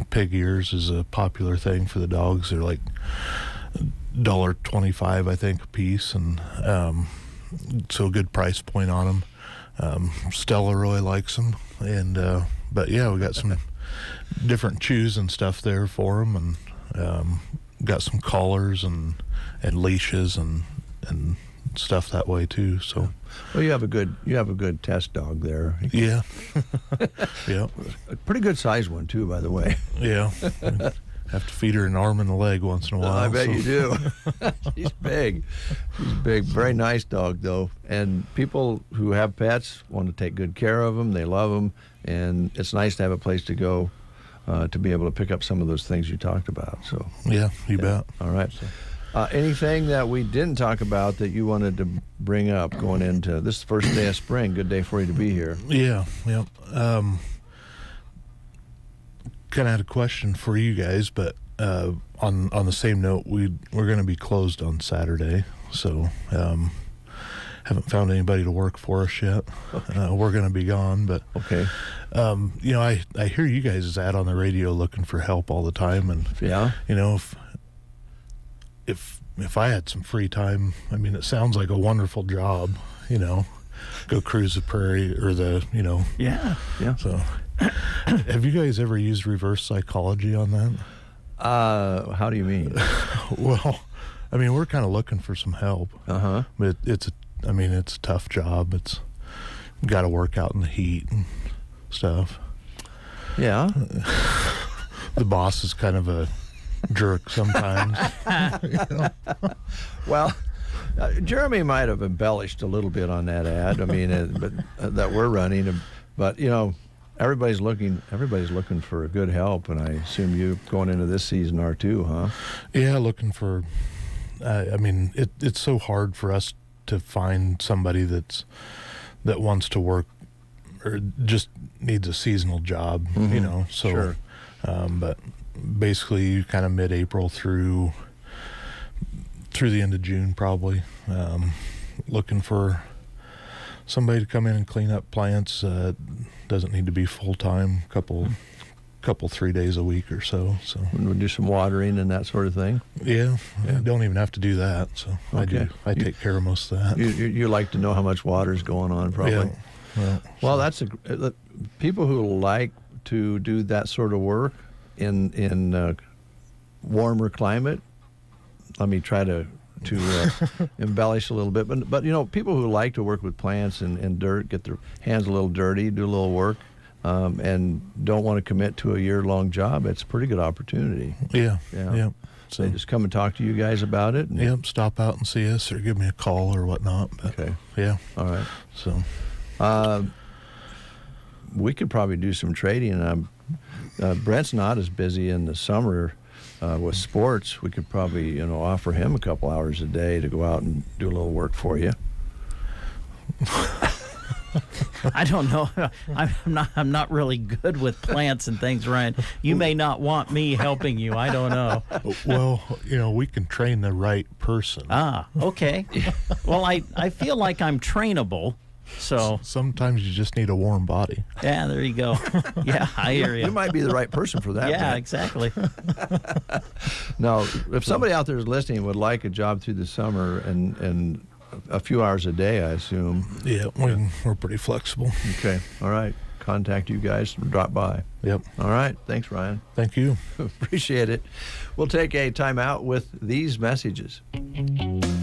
Pig ears is a popular thing for the dogs. They're like $1.25, I think, a piece, and so a good price point on them. Stella really likes them, and we got some different chews and stuff there for them, and got some collars and leashes and stuff that way too. So you have a good test dog there. Yeah. A pretty good sized one too, by the way. Yeah. Have to feed her an arm and a leg once in a while. I bet you do. She's big. Very nice dog though, and people who have pets want to take good care of them. They love them, and it's nice to have a place to go to be able to pick up some of those things you talked about. So you bet. All right. Anything that we didn't talk about that you wanted to bring up going into this first day of spring? Good day for you to be here. Yeah. Kind of had a question for you guys, but on the same note, we're going to be closed on Saturday, so haven't found anybody to work for us yet. We're going to be gone, but okay. I hear you guys' ad on the radio looking for help all the time, and if I had some free time, I mean, it sounds like a wonderful job. Go cruise the prairie or Yeah. So, have you guys ever used reverse psychology on that? How do you mean? Well, I mean, we're kind of looking for some help. But it's a tough job. It's got to work out in the heat and stuff. Yeah. The boss is kind of a jerk sometimes. Well, Jeremy might have embellished a little bit on that ad. I mean, but that we're running, but everybody's looking for good help, and I assume you going into this season are too, huh? Yeah, looking for. It's so hard for us to find somebody that wants to work or just needs a seasonal job, So, sure. But basically, kind of mid-April through the end of June, probably. Looking for somebody to come in and clean up plants. Doesn't need to be full-time, couple 3 days a week or so. So we'll do some watering and that sort of thing. Yeah. Don't even have to do that. So okay. I take care of most of that. You like to know how much water's going on, probably. Yeah. Well, that's people who like to do that sort of work in warmer climate. Let me try to embellish a little bit, but people who like to work with plants and dirt, get their hands a little dirty, do a little work, and don't want to commit to a year-long job, it's a pretty good opportunity. Yeah. So they just come and talk to you guys about it. And, stop out and see us or give me a call or whatnot. But, okay. Yeah. All right. So we could probably do some trading. Brent's not as busy in the summer with sports. We could probably, offer him a couple hours a day to go out and do a little work for you. I don't know. I'm not really good with plants and things, Ryan. You may not want me helping you. I don't know. Well, we can train the right person. Ah, okay. Well, I feel like I'm trainable. So sometimes you just need a warm body. Yeah, there you go. Yeah, I hear you. You might be the right person for that. Yeah, man. Exactly. Now, if somebody out there is listening and would like a job through the summer and a few hours a day, I assume. Yeah, we're pretty flexible. Okay, all right. Contact you guys and drop by. Yep. All right. Thanks, Ryan. Thank you. Appreciate it. We'll take a time out with these messages.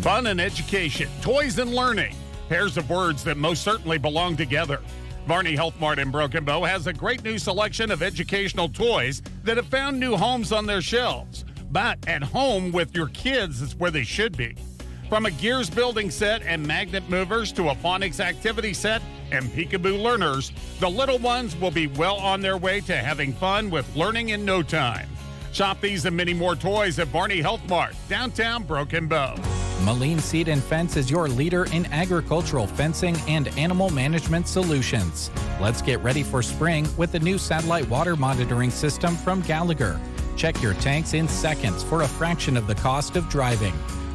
Fun and education, toys and learning. Pairs of words that most certainly belong together. Varney Health Mart in Broken Bow has a great new selection of educational toys that have found new homes on their shelves. But at home with your kids is where they should be. From a gears building set and magnet movers to a phonics activity set and peekaboo learners, the little ones will be well on their way to having fun with learning in no time. Shop these and many more toys at Varney Health Mart, downtown Broken Bow. Moline Seed and Fence is your leader in agricultural fencing and animal management solutions. Let's get ready for spring with the new satellite water monitoring system from Gallagher. Check your tanks in seconds for a fraction of the cost of driving.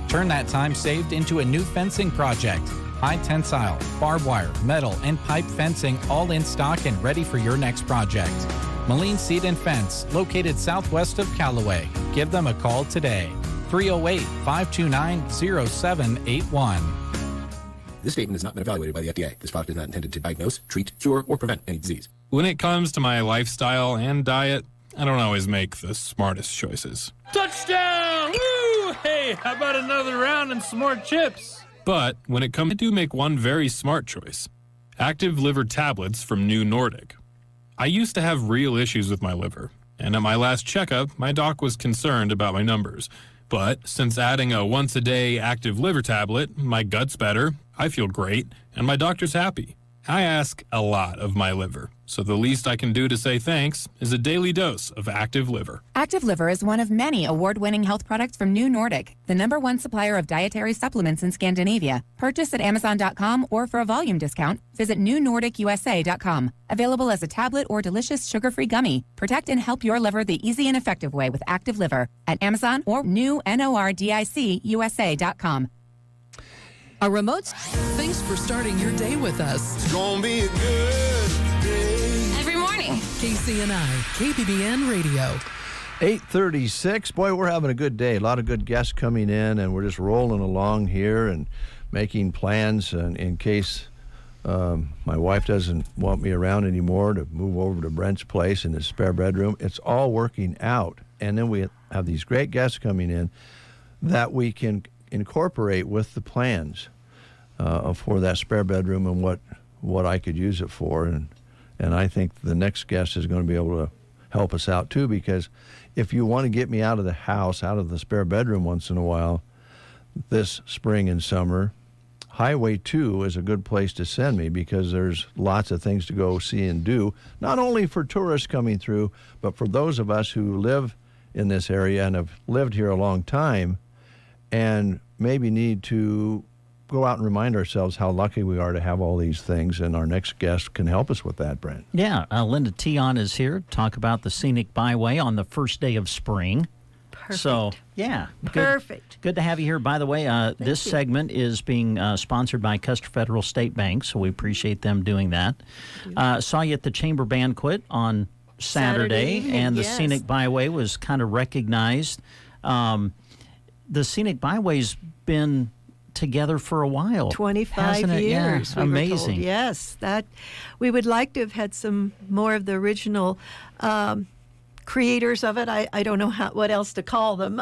Turn that time saved into a new fencing project. High tensile, barbed wire, metal, and pipe fencing all in stock and ready for your next project. Moline Seed and Fence, located southwest of Callaway. Give them a call today. 308-529-0781. This statement has not been evaluated by the FDA. This product is not intended to diagnose, treat, cure, or prevent any disease. When it comes to my lifestyle and diet, I don't always make the smartest choices. Touchdown! Woo! Hey, how about another round and some more chips? But when it comes, I do make one very smart choice. Active liver tablets from New Nordic. I used to have real issues with my liver, and at my last checkup, my doc was concerned about my numbers. But since adding a once-a-day active liver tablet, my gut's better, I feel great, and my doctor's happy. I ask a lot of my liver, so the least I can do to say thanks is a daily dose of Active Liver. Active Liver is one of many award-winning health products from New Nordic, the #1 supplier of dietary supplements in Scandinavia. Purchase at Amazon.com or for a volume discount, visit newnordicusa.com. Available as a tablet or delicious sugar-free gummy. Protect and help your liver the easy and effective way with Active Liver at Amazon or newnordicusa.com. A remote. Thanks for starting your day with us. It's gonna be a good day. Every morning. KCNI, KBBN Radio. 8:36. Boy, we're having a good day. A lot of good guests coming in, and we're just rolling along here and making plans in case my wife doesn't want me around anymore to move over to Brent's place in his spare bedroom. It's all working out. And then we have these great guests coming in that we can incorporate with the plans for that spare bedroom and what I could use it for. And I think the next guest is going to be able to help us out too, because if you want to get me out of the house, out of the spare bedroom once in a while, this spring and summer, Highway 2 is a good place to send me, because there's lots of things to go see and do, not only for tourists coming through, but for those of us who live in this area and have lived here a long time and maybe need to go out and remind ourselves how lucky we are to have all these things, and our next guest can help us with that, Brent. Yeah, Linda Tion is here to talk about the Scenic Byway on the first day of spring. Perfect. So, yeah. Perfect. Good to have you here. By the way, this segment is being sponsored by Custer Federal State Bank, so we appreciate them doing that. Saw you at the Chamber Banquet on Saturday evening, and the yes. Scenic Byway was kind of recognized. The Scenic Byway's been together for a while. 25 years. Yeah, we were amazing. told. Yes, that we would like to have had some more of the original creators of it. I don't know what else to call them,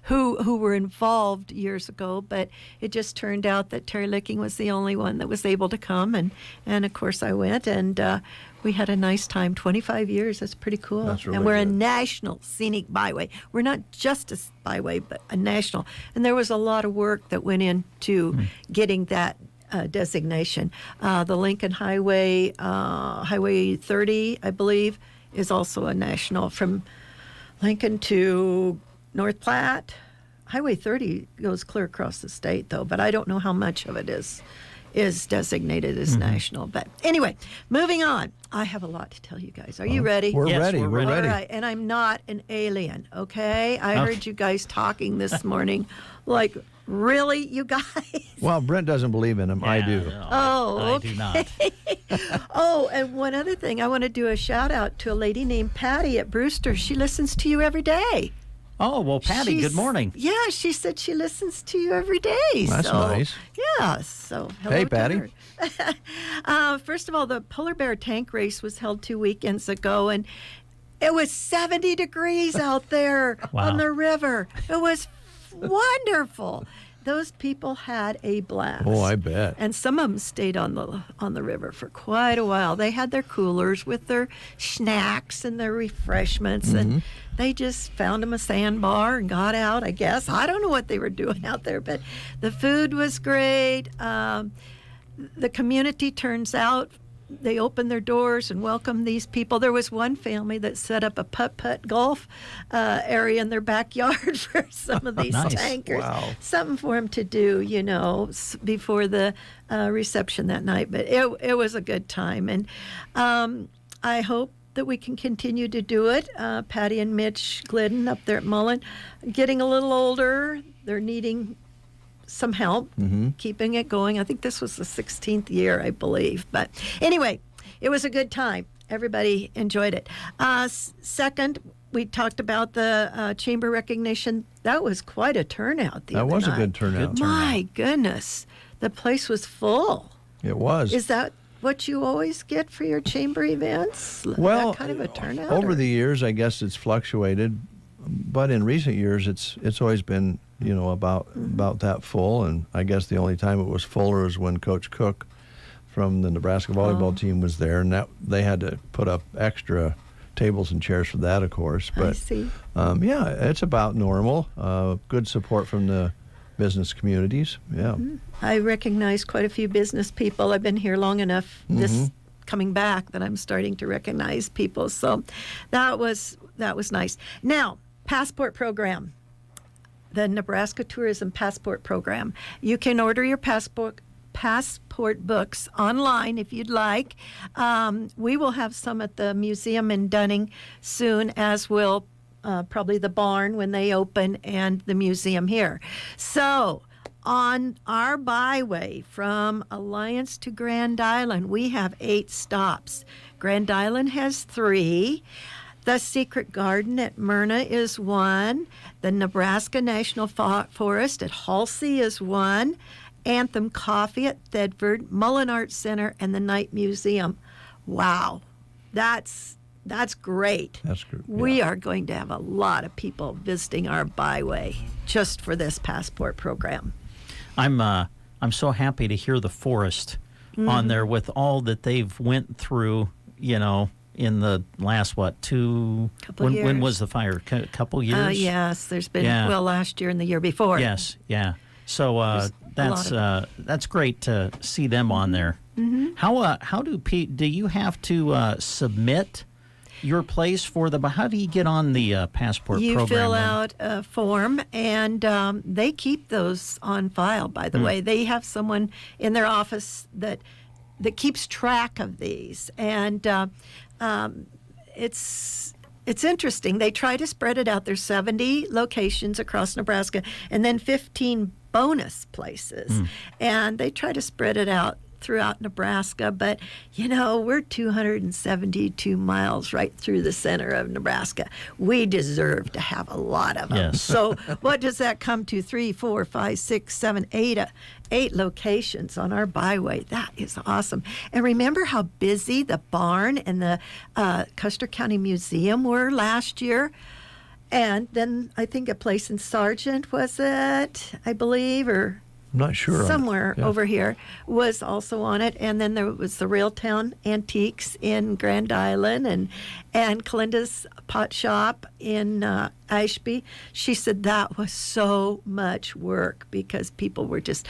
who were involved years ago, but it just turned out that Terry Licking was the only one that was able to come, and of course I went, and we had a nice time. 25 years, that's pretty cool. That's really and we're good. a national scenic byway. We're not just a byway, but a national. And there was a lot of work that went into getting that designation. The Lincoln Highway, Highway 30, I believe, is also a national. From Lincoln to North Platte. Highway 30 goes clear across the state, though, but I don't know how much of it is designated as national. But anyway, moving on. I have a lot to tell you guys. Are you ready? We're ready. we're We're ready. All right, and I'm not an alien, okay? I heard you guys talking this morning like, really, you guys? Well, Brent doesn't believe in him. I do. Oh, I do not. Oh, and one other thing. I want to do a shout out to a lady named Patty at Brewster. She listens to you every day. Oh, well, Patty, good morning. Yeah, she said she listens to you every day. That's so, nice. Yeah, so hello Hey, to Patty. her. First of all, the Polar Bear Tank Race was held 2 weekends ago, and it was 70 degrees out there on the river. It was wonderful. Those people had a blast. Oh, I bet. And some of them stayed on the river for quite a while. They had their coolers with their snacks and their refreshments, and they just found them a sandbar and got out, I guess. I don't know what they were doing out there, but the food was great. The community turns out. They opened their doors and welcomed these people. There was one family that set up a putt-putt golf area in their backyard for some of these Nice. tankers. Wow. Something for them to do, before the reception that night. But it was a good time. And I hope that we can continue to do it. Patty and Mitch Glidden up there at Mullen, getting a little older. They're needing some help keeping it going. I think this was the 16th year, I believe. But anyway, it was a good time. Everybody enjoyed it. Second, we talked about the chamber recognition. That was quite a turnout. That was a good turnout. My goodness, the place was full. It was. Is that what you always get for your chamber events? Well, that kind of a turnout? over or? the years, I guess it's fluctuated, but in recent years, it's always been about that full. And I guess the only time it was fuller was when Coach Cook from the Nebraska volleyball team was there, and that they had to put up extra tables and chairs for that, of course. But I see. yeah, it's about normal. Good support from the business communities. Yeah. I recognize quite a few business people. I've been here long enough this coming back that I'm starting to recognize people. So that was nice. Now, passport program. The Nebraska Tourism Passport Program. You can order your passport books online if you'd like. We will have some at the museum in Dunning soon, as will probably the barn when they open and the museum here. So on our byway from Alliance to Grand Island, we have 8 stops. Grand Island has 3. The Secret Garden at Myrna is 1. The Nebraska National Forest at Halsey is 1. Anthem Coffee at Thedford, Mullen Arts Center, and the Night Museum. Wow, that's great. That's good. We are going to have a lot of people visiting our byway just for this passport program. I'm so happy to hear the forest on there with all that they've went through, in the last, couple years. When was the fire? Couple years? Yes, there's been, last year and the year before. Yes, yeah. So that's great to see them on there. How do you have to submit your place for how do you get on the passport program? You fill out a form, and they keep those on file, by the way. They have someone in their office that keeps track of these, and it's interesting. They try to spread it out. There's 70 locations across Nebraska, and then 15 bonus places, and they try to spread it out throughout Nebraska, but we're 272 miles right through the center of Nebraska. We deserve to have a lot of them. Yes. So what does that come to? 3, 4, 5, 6, 7, 8 locations on our byway. That is awesome. And remember how busy the barn and the Custer County Museum were last year? And then I think a place in Sargent, was it, I believe, or I'm not sure. Somewhere over here was also on it. And then there was the Railtown Antiques in Grand Island and Calinda's Pot Shop in Ashby. She said that was so much work because people were just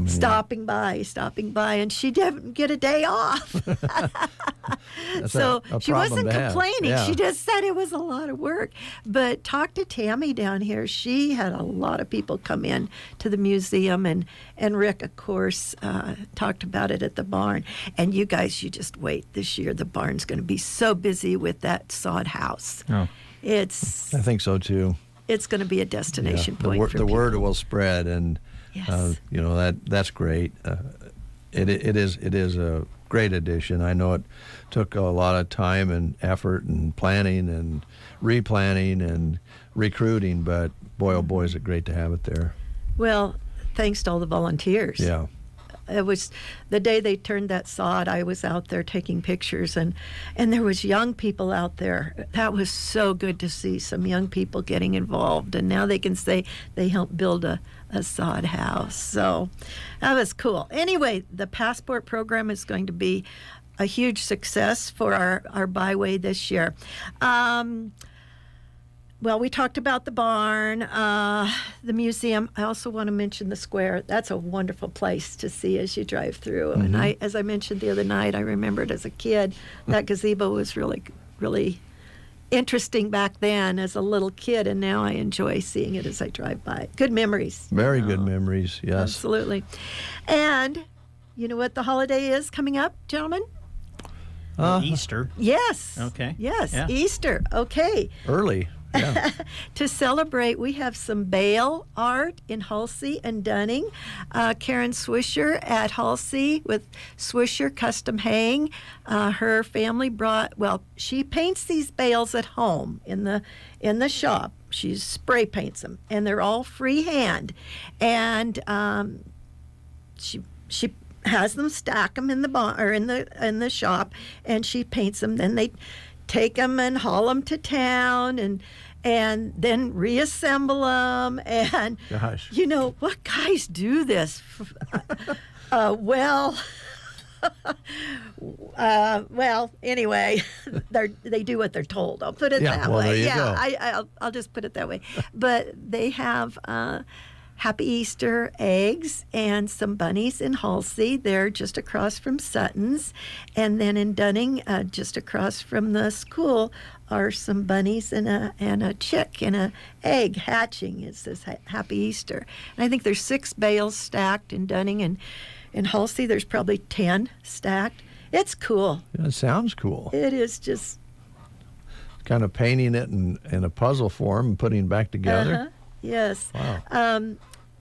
stopping by, and she didn't get a day off. So she wasn't complaining. Yeah. She just said it was a lot of work. But talk to Tammy down here. She had a lot of people come in to the museum, and Rick, of course, talked about it at the barn. And you guys, you just wait. This year the barn's going to be so busy with that sod house. Oh. I think so too. It's going to be a destination point for the people. word will spread, and yes. That's great. It is a great addition. I know it took a lot of time and effort and planning and replanning and recruiting, but boy, oh boy, is it great to have it there. Well, thanks to all the volunteers. Yeah. It was the day they turned that sod, I was out there taking pictures, and there was young people out there. That was so good to see some young people getting involved, and now they can say they helped build a sod house. So that was cool. Anyway, the passport program is going to be a huge success for our byway this year. Well, we talked about the barn, the museum. I also want to mention the square. That's a wonderful place to see as you drive through. And as I mentioned the other night, I remembered as a kid, that gazebo was really, really interesting back then as a little kid, and now I enjoy seeing it as I drive by. Good memories. Very good memories, yes. Absolutely. And you know what the holiday is coming up, gentlemen? Easter. Yes. Okay. Yes, yeah. Easter. Okay. Early. Yeah. To celebrate, we have some bale art in Halsey and Dunning. Karen Swisher at Halsey with Swisher Custom Hang. Her family she paints these bales at home in the shop. She spray paints them, and they're all freehand. And she has them stack them in the barn or in the shop, and she paints them. Then they take them and haul them to town and then reassemble them. And gosh, what guys do this? Well, anyway, they do what they're told. I'll put it that way. There you go. I'll just put it that way. But they have Happy Easter eggs and some bunnies in Halsey. They're just across from Sutton's. And then in Dunning, just across from the school, are some bunnies and a chick and a egg hatching. It says Happy Easter. And I think there's 6 bales stacked in Dunning, and in Halsey there's probably 10 stacked. It's cool. Yeah, it sounds cool. It is just kind of painting it in a puzzle form and putting it back together. Yes. Wow.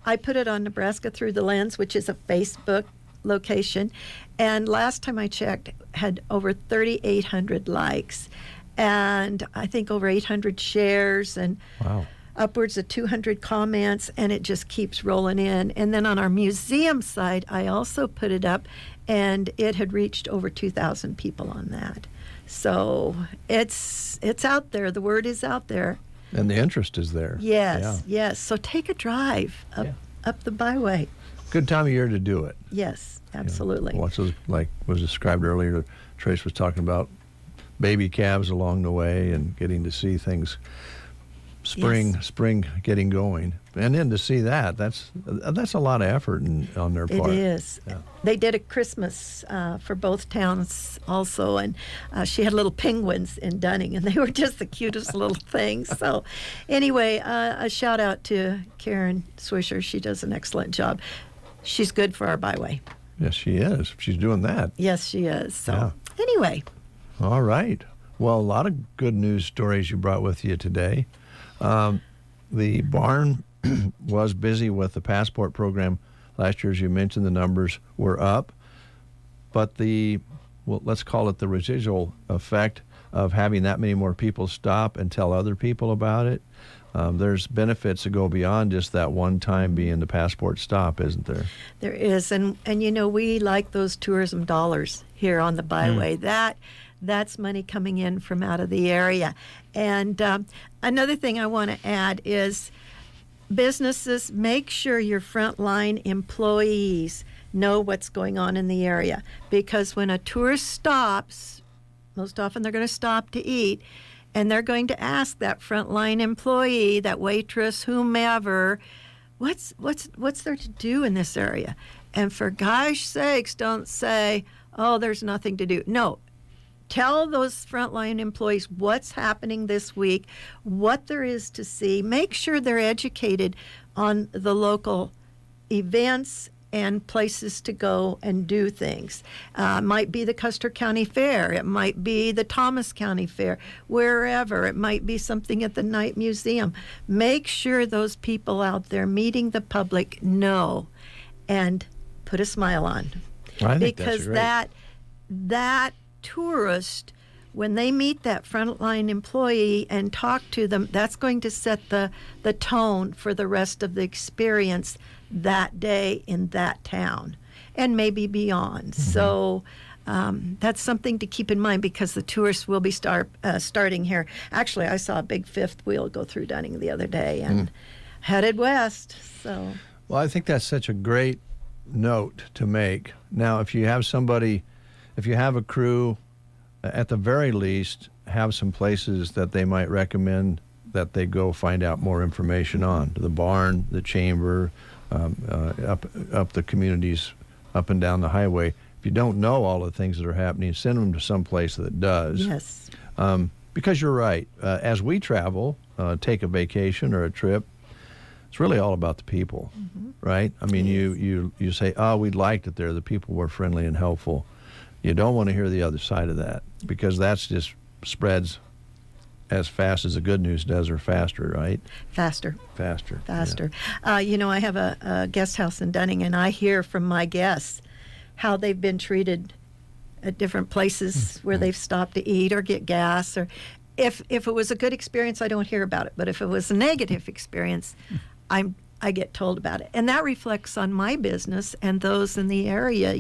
I put it on Nebraska Through the Lens, which is a Facebook location, and last time I checked, had over 3,800 likes, and I think over 800 shares, and upwards of 200 comments, and it just keeps rolling in. And then on our museum site, I also put it up, and it had reached over 2,000 people on that. So it's out there. The word is out there. And the interest is there. Yes, yes. So take a drive up the byway. Good time of year to do it. Yes, absolutely. What's like was described earlier, Trace was talking about baby calves along the way and getting to see things spring getting going. And then to see that's a lot of effort on their part. It is. Yeah. They did a Christmas for both towns also, and she had little penguins in Dunning, and they were just the cutest little things. So anyway, a shout out to Karen Swisher. She does an excellent job. She's good for our byway. Yes, she is. She's doing that. Yes, she is. So anyway. All right. Well, a lot of good news stories you brought with you today. The barn was busy with the passport program last year. As you mentioned, the numbers were up, but let's call it the residual effect of having that many more people stop and tell other people about it. There's benefits that go beyond just that one time being the passport stop, isn't there? There is, and we like those tourism dollars here on the byway. That's money coming in from out of the area. And another thing I want to add is businesses, make sure your frontline employees know what's going on in the area. Because when a tourist stops, most often they're going to stop to eat, and they're going to ask that frontline employee, that waitress, whomever, what's there to do in this area? And for gosh sakes, don't say, oh, there's nothing to do. No. Tell those frontline employees what's happening this week, what there is to see. Make sure they're educated on the local events and places to go and do things. It might be the Custer County Fair. It might be the Thomas County Fair, wherever. It might be something at the Night Museum. Make sure those people out there meeting the public know and put a smile on. I think because that's great. that tourist, when they meet that frontline employee and talk to them, that's going to set the tone for the rest of the experience that day in that town and maybe beyond. Mm-hmm. So that's something to keep in mind, because the tourists will be starting here. Actually, I saw a big fifth wheel go through Dunning the other day and headed west. So, well, I think that's such a great note to make. Now, if you have a crew, at the very least, have some places that they might recommend that they go find out more information on. The barn, the chamber, up the communities, up and down the highway. If you don't know all the things that are happening, send them to some place that does. Yes. Because you're right. As we travel, take a vacation or a trip, it's really all about the people, right? I mean, you say, oh, we liked it there. The people were friendly and helpful. You don't want to hear the other side of that, because that's just spreads as fast as the good news does, or faster, right? Faster. Yeah. I have a guest house in Dunning, and I hear from my guests how they've been treated at different places where they've stopped to eat or get gas. Or if it was a good experience, I don't hear about it. But if it was a negative experience, I get told about it, and that reflects on my business and those in the area.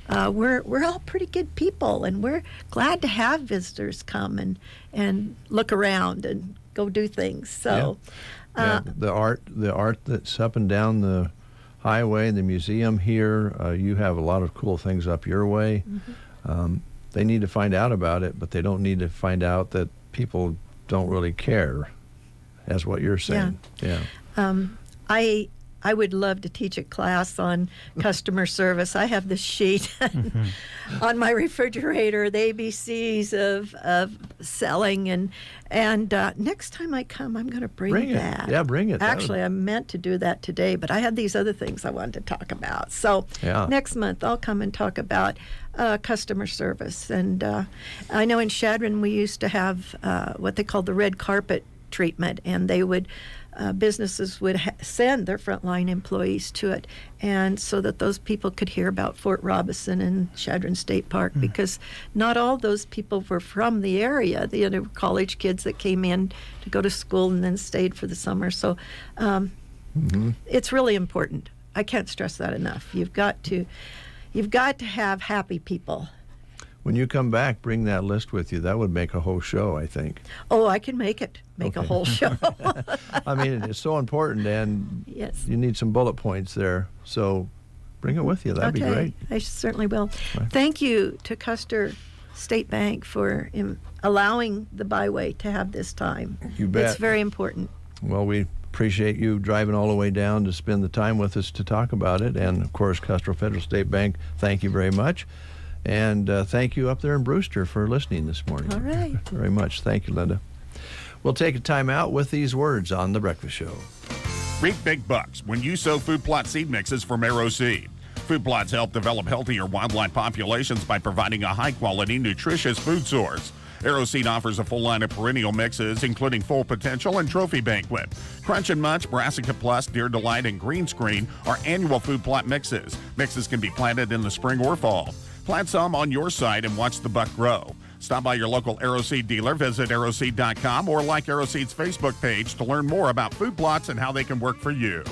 We're all pretty good people, and we're glad to have visitors come and look around and go do things. So, the art that's up and down the highway, the museum here, you have a lot of cool things up your way. They need to find out about it, but they don't need to find out that people don't really care, as what you're saying. Yeah. I would love to teach a class on customer service. I have this sheet on my refrigerator, the ABCs of selling, and next time I come, I'm going to bring that. Yeah, bring it. Actually, I meant to do that today, but I had these other things I wanted to talk about. So next month, I'll come and talk about customer service. And I know in Chadron we used to have what they called the red carpet treatment, and they would businesses would send their frontline employees to it, and so that those people could hear about Fort Robinson and Chadron State Park, because not all those people were from the area. They were college kids that came in to go to school and then stayed for the summer. So it's really important. I can't stress that enough. You've got to have happy people. When you come back, bring that list with you. That would make a whole show, I think. Oh, I can make a whole show. I mean, it's so important, and you need some bullet points there. So bring it with you. That'd be great. I certainly will. Right. Thank you to Custer State Bank for allowing the byway to have this time. You bet. It's very important. Well, we appreciate you driving all the way down to spend the time with us to talk about it. And, of course, Custer Federal State Bank, thank you very much. And thank you up there in Brewster for listening this morning. All right. Very much. Thank you, Linda. We'll take a time out with these words on The Breakfast Show. Reap big bucks when you sow food plot seed mixes from Arrow Seed. Food plots help develop healthier wildlife populations by providing a high-quality, nutritious food source. Arrow Seed offers a full line of perennial mixes, including Full Potential and Trophy Banquet. Crunch and Munch, Brassica Plus, Deer Delight, and Green Screen are annual food plot mixes. Mixes can be planted in the spring or fall. Plant some on your site and watch the buck grow. Stop by your local Arrow Seed dealer, visit arrowseed.com, or like Arrow Seed's Facebook page to learn more about food plots and how they can work for you.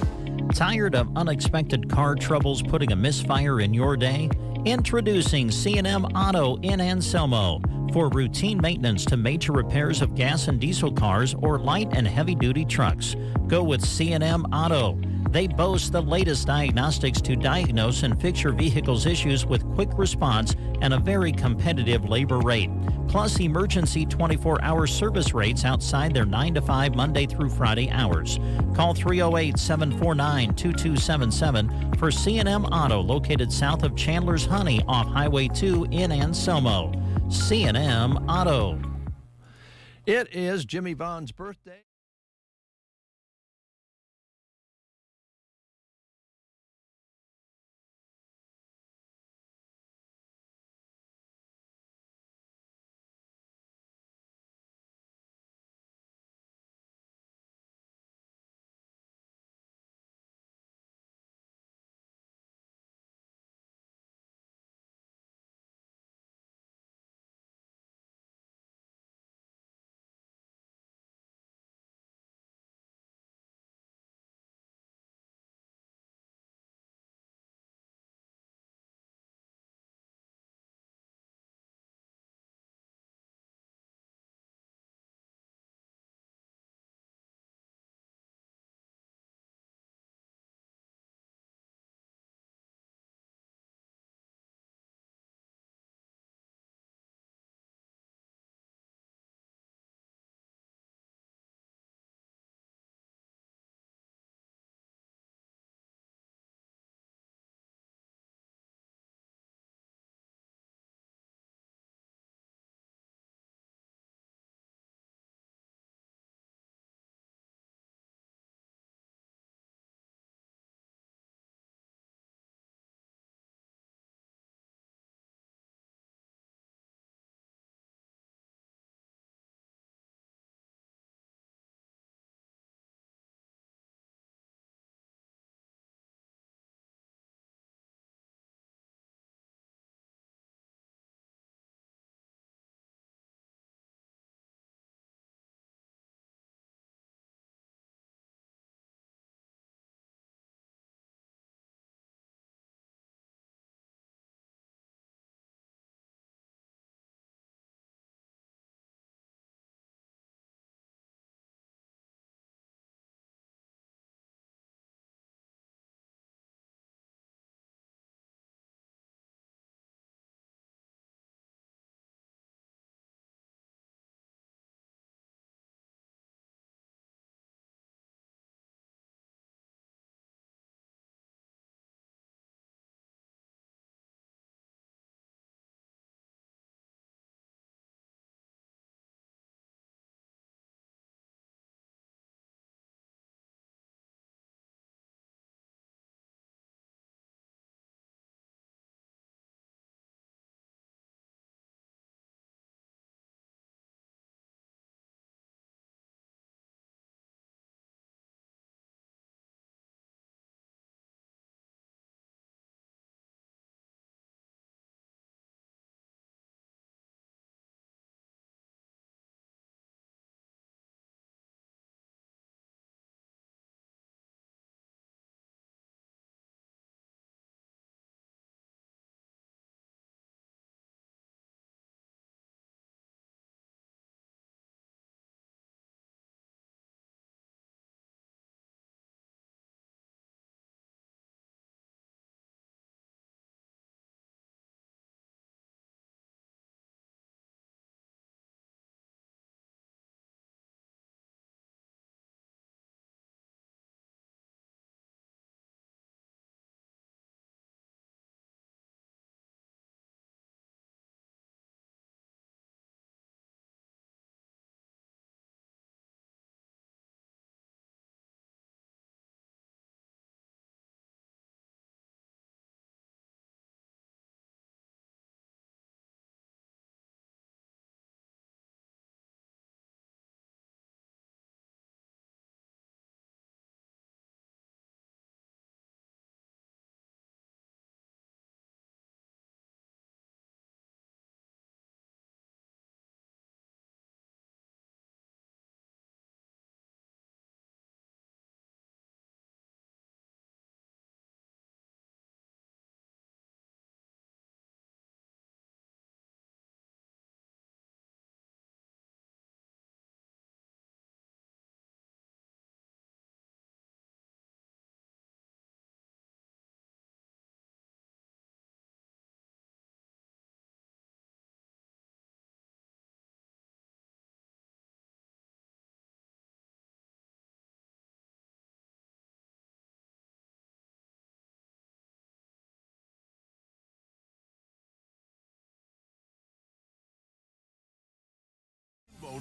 Tired of unexpected car troubles putting a misfire in your day? Introducing C&M Auto in Anselmo. For routine maintenance to major repairs of gas and diesel cars or light and heavy-duty trucks, go with C&M Auto. They boast the latest diagnostics to diagnose and fix your vehicle's issues with quick response and a very competitive labor rate. Plus emergency 24-hour service rates outside their 9 to 5 Monday through Friday hours. Call 308-749-2277 for C&M Auto, located south of Chandler's Honey off Highway 2 in Anselmo. C&M Auto. It is Jimmy Vaughn's birthday.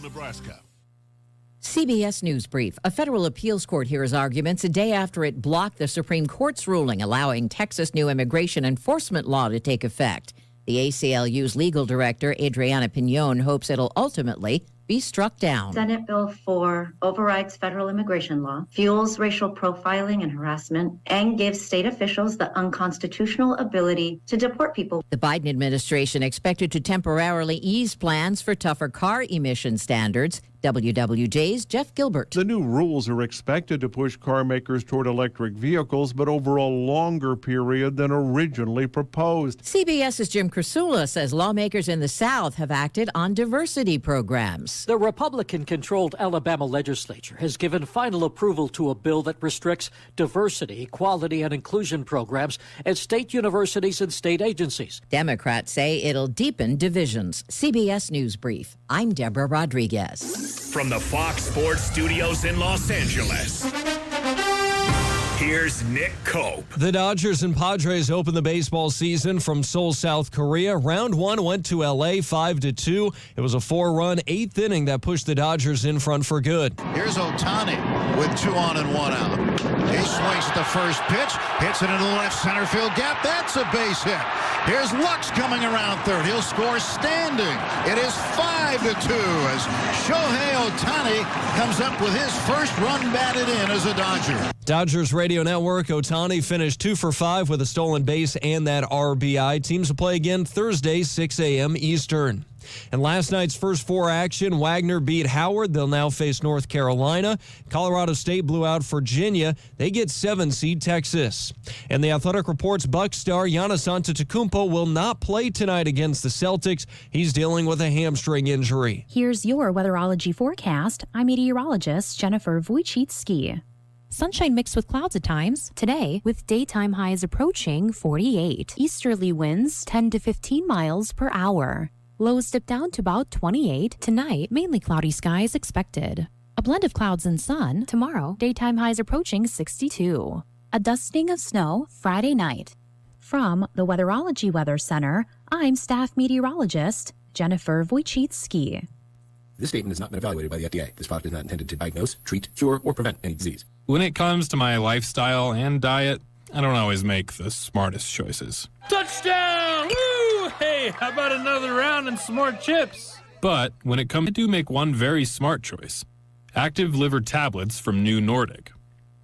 Nebraska. CBS News Brief. A federal appeals court hears arguments a day after it blocked the Supreme Court's ruling allowing Texas' new immigration enforcement law to take effect. The ACLU's legal director, Adriana Piñon, hopes it'll ultimately be struck down. Senate Bill 4 overrides federal immigration law, fuels racial profiling and harassment, and gives state officials the unconstitutional ability to deport people. The Biden administration expected to temporarily ease plans for tougher car emission standards. WWJ's Jeff Gilbert. The new rules are expected to push car makers toward electric vehicles, but over a longer period than originally proposed. CBS's Jim Krasula says lawmakers in the South have acted on diversity programs. The Republican-controlled Alabama legislature has given final approval to a bill that restricts diversity, equality, and inclusion programs at state universities and state agencies. Democrats say it'll deepen divisions. CBS News Brief. I'm Deborah Rodriguez. From the Fox Sports Studios in Los Angeles, here's Nick Cope. The Dodgers and Padres open the baseball season from Seoul, South Korea. Round one went to L.A. 5-2. It was a 4-run, 8th inning that pushed the Dodgers in front for good. Here's Ohtani with 2 on and 1 out. He swings at the first pitch, hits it into the left center field gap. That's a base hit. Here's Lux coming around third. He'll score standing. It is 5-2 as Shohei Ohtani comes up with his first run batted in as a Dodger. Dodgers Radio Network, Ohtani finished 2 for 5 with a stolen base and that RBI. Teams will play again Thursday, 6 a.m. Eastern. And last night's first 4 action, Wagner beat Howard. They'll now face North Carolina. Colorado State blew out Virginia. They get 7-seed Texas. And the Athletic Report's Buck star Giannis Antetokounmpo will not play tonight against the Celtics. He's dealing with a hamstring injury. Here's your weatherology forecast. I'm meteorologist Jennifer Wojcicki. Sunshine mixed with clouds at times. Today, with daytime highs approaching 48. Easterly winds 10 to 15 miles per hour. Lows dip down to about 28. Tonight, mainly cloudy skies expected. A blend of clouds and sun. Tomorrow, daytime highs approaching 62. A dusting of snow Friday night. From the Weatherology Weather Center, I'm staff meteorologist Jennifer Wojcicki. This statement has not been evaluated by the FDA. This product is not intended to diagnose, treat, cure, or prevent any disease. When it comes to my lifestyle and diet, I don't always make the smartest choices. Touchdown! Woo! Hey, how about another round and some more chips? But when it comes, I do make one very smart choice. Active liver tablets from New Nordic.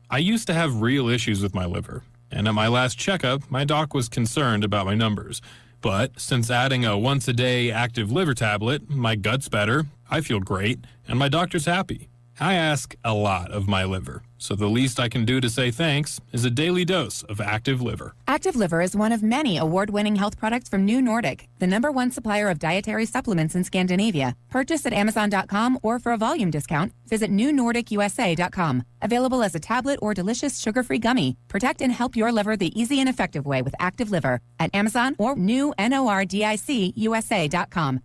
I used to have real issues with my liver, and at my last checkup, my doc was concerned about my numbers. But since adding a once-a-day active liver tablet, my gut's better, I feel great, and my doctor's happy. I ask a lot of my liver, so the least I can do to say thanks is a daily dose of Active Liver. Active Liver is one of many award-winning health products from New Nordic, the #1 supplier of dietary supplements in Scandinavia. Purchase at Amazon.com or for a volume discount, visit newnordicusa.com. Available as a tablet or delicious sugar-free gummy. Protect and help your liver the easy and effective way with Active Liver at Amazon or newnordicusa.com.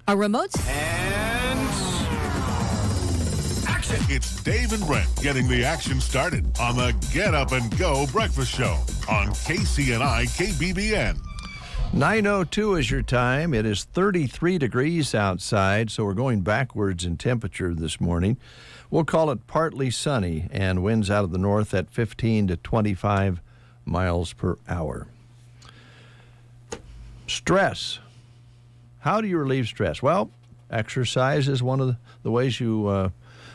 A remote... It's Dave and Brent getting the action started on the Get Up and Go Breakfast Show on KCNI KBBN. 9:02 is your time. It is 33 degrees outside, so we're going backwards in temperature this morning. We'll call it partly sunny and winds out of the north at 15 to 25 miles per hour. Stress. How do you relieve stress? Well, exercise is one of the ways you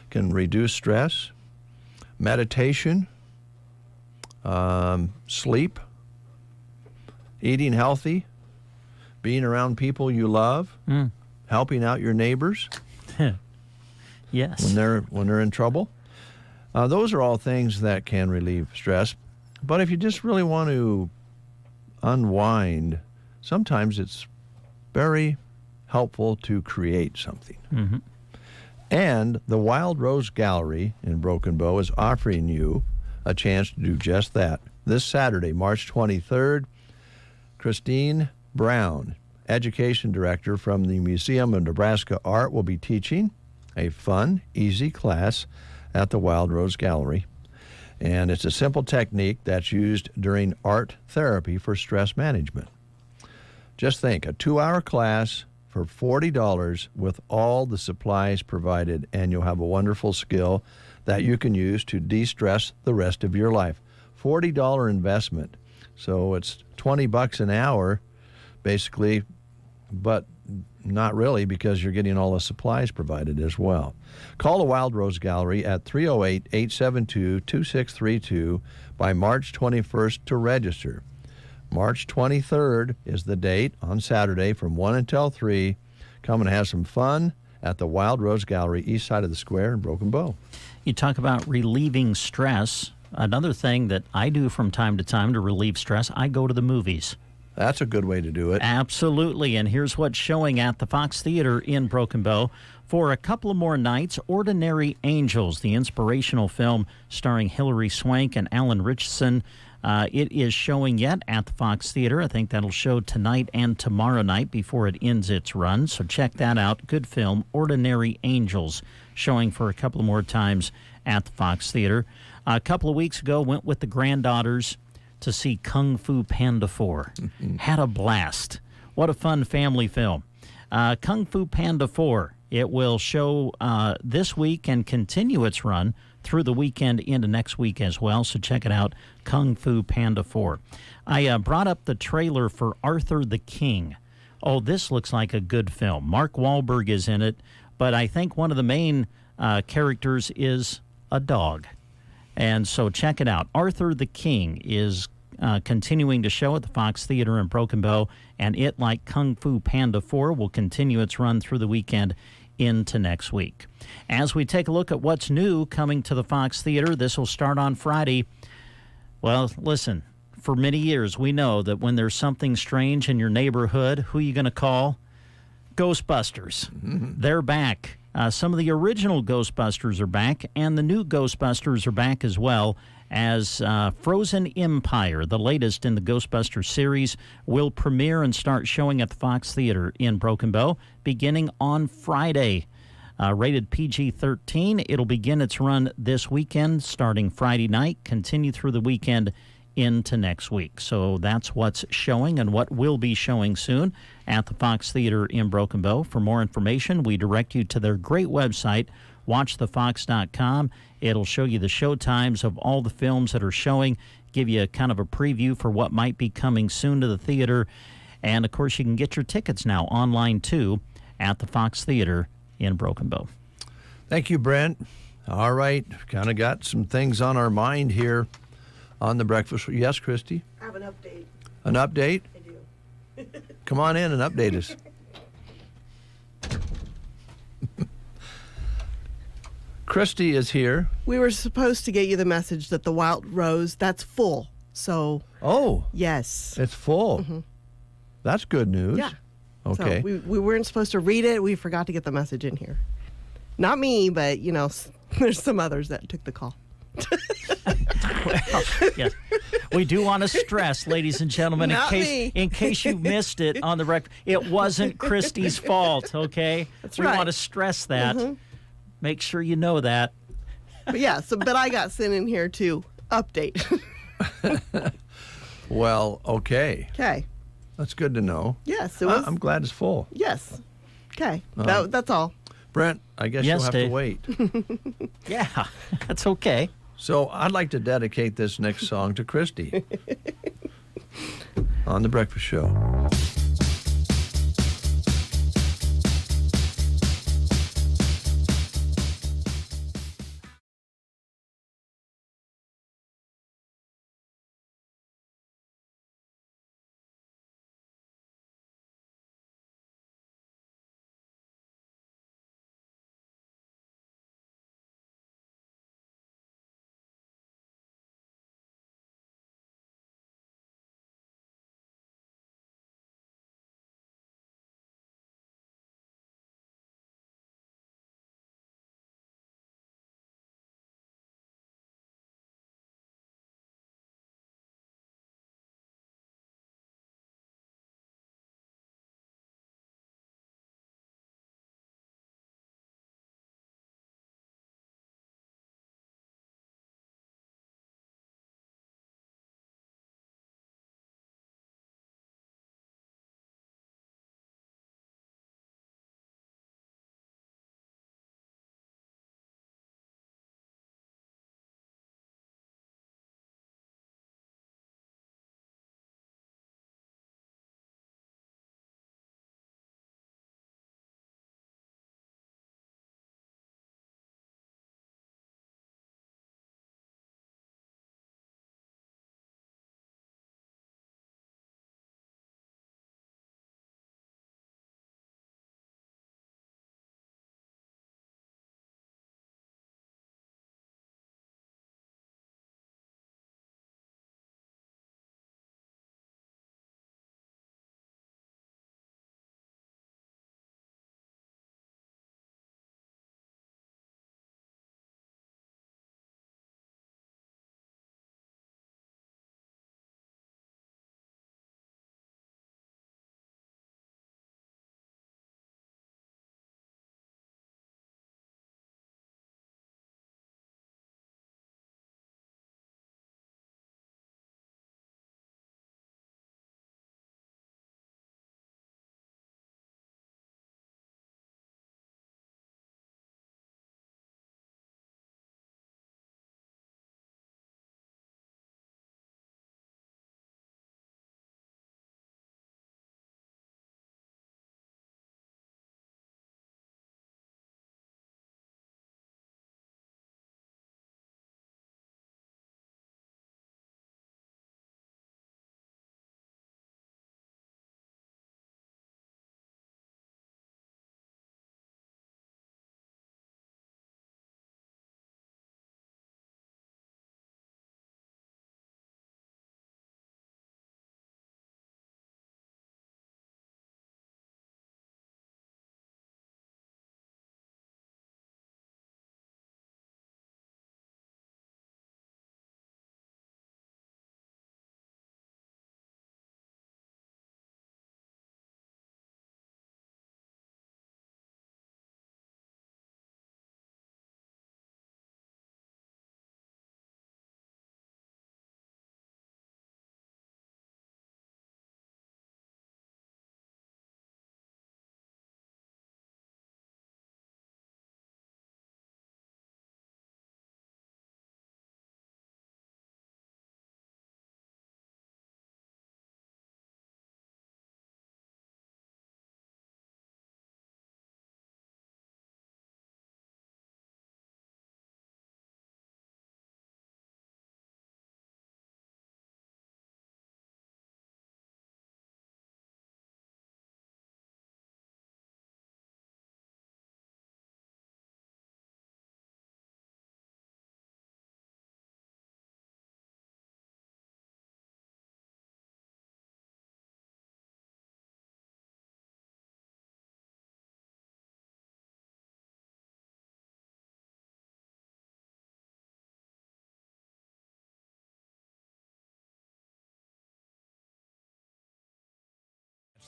can reduce stress. Meditation, sleep, eating healthy, being around people you love, helping out your neighbors. Yes. When they're in trouble. Those are all things that can relieve stress. But if you just really want to unwind, sometimes it's very helpful to create something. Mm-hmm. And the Wild Rose Gallery in Broken Bow is offering you a chance to do just that. This Saturday, March 23rd, Christine Brown, Education Director from the Museum of Nebraska Art, will be teaching a fun, easy class at the Wild Rose Gallery. And it's a simple technique that's used during art therapy for stress management. Just think, a 2-hour class for $40 with all the supplies provided, and you'll have a wonderful skill that you can use to de-stress the rest of your life. $40 investment. So it's $20 an hour, basically, but not really, because you're getting all the supplies provided as well. Call the Wild Rose Gallery at 308-872-2632 by March 21st to register. March 23rd is the date, on Saturday from 1 until 3. Come and have some fun at the Wild Rose Gallery, east side of the square in Broken Bow. You talk about relieving stress. Another thing that I do from time to time to relieve stress, I go to the movies. That's a good way to do it. Absolutely. And here's what's showing at the Fox Theater in Broken Bow. For a couple of more nights, Ordinary Angels, the inspirational film starring Hilary Swank and Alan Richardson. It is showing yet at the Fox Theater. I think that'll show tonight and tomorrow night before it ends its run. So check that out. Good film, Ordinary Angels, showing for a couple of more times at the Fox Theater. A couple of weeks ago, went with the granddaughters to see Kung Fu Panda 4. Had a blast. What a fun family film. Kung Fu Panda 4. It will show this week and continue its run through the weekend into next week as well. So check it out, Kung Fu Panda 4. I brought up the trailer for Arthur the King. Oh, this looks like a good film. Mark Wahlberg is in it, but I think one of the main characters is a dog. And so check it out. Arthur the King is continuing to show at the Fox Theater in Broken Bow, and it, like Kung Fu Panda 4, will continue its run through the weekend into next week. As we take a look at what's new coming to the Fox Theater, this will start on Friday. Well, listen, for many years we know that when there's something strange in your neighborhood, who are you going to call? Ghostbusters. They're back. Some of the original Ghostbusters are back, and the new Ghostbusters are back as well, as Frozen Empire, the latest in the Ghostbusters series, will premiere and start showing at the Fox Theater in Broken Bow beginning on Friday. Rated PG-13, it'll begin its run this weekend, starting Friday night, continue through the weekend into next week. So that's what's showing and what will be showing soon at the Fox Theater in Broken Bow. For more information, we direct you to their great website, watchthefox.com. It'll show you the show times of all the films that are showing, give you a kind of a preview for what might be coming soon to the theater. And, of course, you can get your tickets now online, too, at the Fox Theater in Broken Bow. Thank you, Brent. All right, kind of got some things on our mind here on the breakfast. Yes, Christy? I have an update. An update? I do. Come on in and update us. Christy is here. We were supposed to get you the message that the Wild Rose, that's full. So. Oh. Yes. It's full. Mm-hmm. That's good news. Yeah. Okay. So we weren't supposed to read it. We forgot to get the message in here. Not me, but, you know, there's some others that took the call. Well, yes. We do want to stress, ladies and gentlemen, in case you missed it on the record, it wasn't Christy's fault, okay? That's we right. want to stress that. Mm-hmm. Make sure you know that. But yeah, but I got sent in here to update. Well, okay. Okay. That's good to know. Yes, it was. I'm glad it's full. Yes. Okay. Uh-huh. That's all. Brent, I guess Yes, you'll have Dave. to wait. Yeah, that's okay. So I'd like to dedicate this next song to Christy on The Breakfast Show.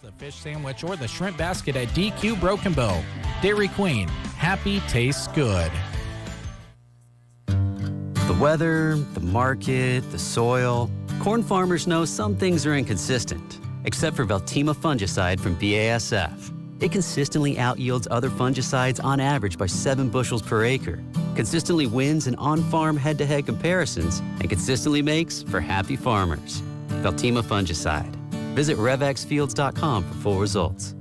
The fish sandwich or the shrimp basket at DQ Broken Bow. Dairy Queen, happy tastes good. The weather, the market, the soil. Corn farmers know some things are inconsistent, except for Veltima fungicide from BASF. It consistently outyields other fungicides on average by 7 bushels per acre, consistently wins in on-farm head-to-head comparisons, and consistently makes for happy farmers. Veltima fungicide. Visit RevXFields.com for full results.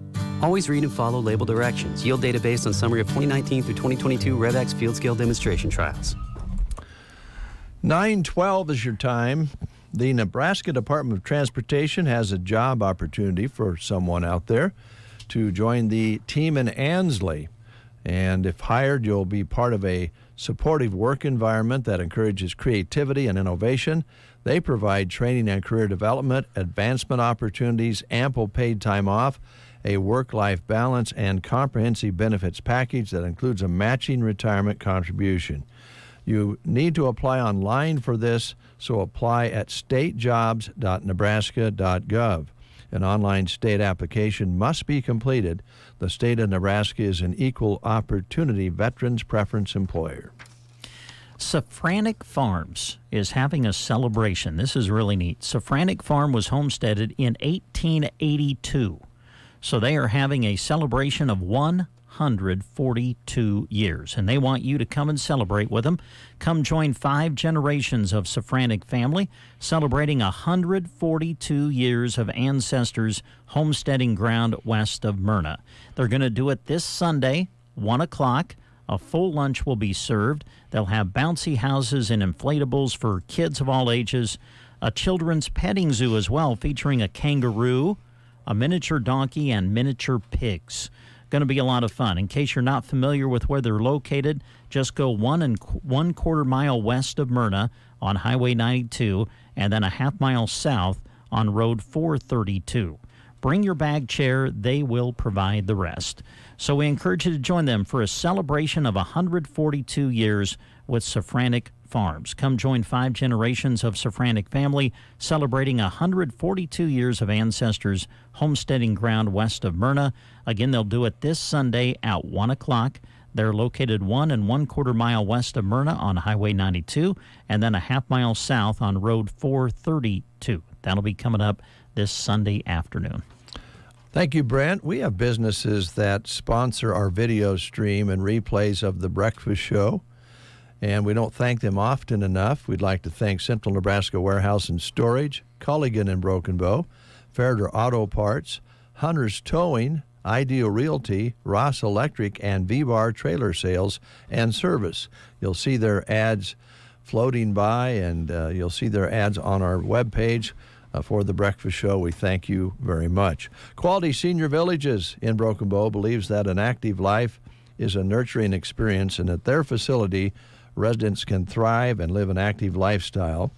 Always read and follow label directions. Yield data based on summary of 2019 through 2022 RevX Field Scale Demonstration Trials. 9:12 is your time. The Nebraska Department of Transportation has a job opportunity for someone out there to join the team in Ansley. And if hired, you'll be part of a supportive work environment that encourages creativity and innovation. They provide training and career development, advancement opportunities, ample paid time off, a work-life balance, and comprehensive benefits package that includes a matching retirement contribution. You need to apply online for this, so apply at statejobs.nebraska.gov. An online state application must be completed. The state of Nebraska is an equal opportunity veterans preference employer. Safranic Farms is having a celebration. This is really neat. Safranic Farm was homesteaded in 1882. So they are having a celebration of 142 years, and they want you to come and celebrate with them. Come join 5 generations of Safranic family celebrating 142 years of ancestors' homesteading ground west of Myrna. They're going to do it this Sunday, 1 o'clock. A full lunch will be served. They'll have bouncy houses and inflatables for kids of all ages, a children's petting zoo as well, featuring a kangaroo, a miniature donkey, and miniature pigs. Going to be a lot of fun. In case you're not familiar with where they're located, just go 1 1/4 mile west of Myrna on Highway 92 and then a half mile south on Road 432. Bring your bag chair. They will provide the rest. So we encourage you to join them for a celebration of 142 years with Safranic Farms. Come join 5 generations of Safranic family celebrating 142 years of ancestors' homesteading ground west of Myrna. Again, they'll do it this Sunday at 1 o'clock. They're located 1 1/4 mile west of Myrna on Highway 92 and then a half mile south on Road 432. That'll be coming up this Sunday afternoon. Thank you, Brent. We have businesses that sponsor our video stream and replays of The Breakfast Show, and we don't thank them often enough. We'd like to thank Central Nebraska Warehouse and Storage, Culligan and Broken Bow, Fairder Auto Parts, Hunter's Towing, Ideal Realty, Ross Electric, and V-Bar Trailer Sales and Service. You'll see their ads floating by, and you'll see their ads on our webpage. For The Breakfast Show, we thank you very much. Quality Senior Villages in Broken Bow believes that an active life is a nurturing experience, and at their facility, residents can thrive and live an active lifestyle.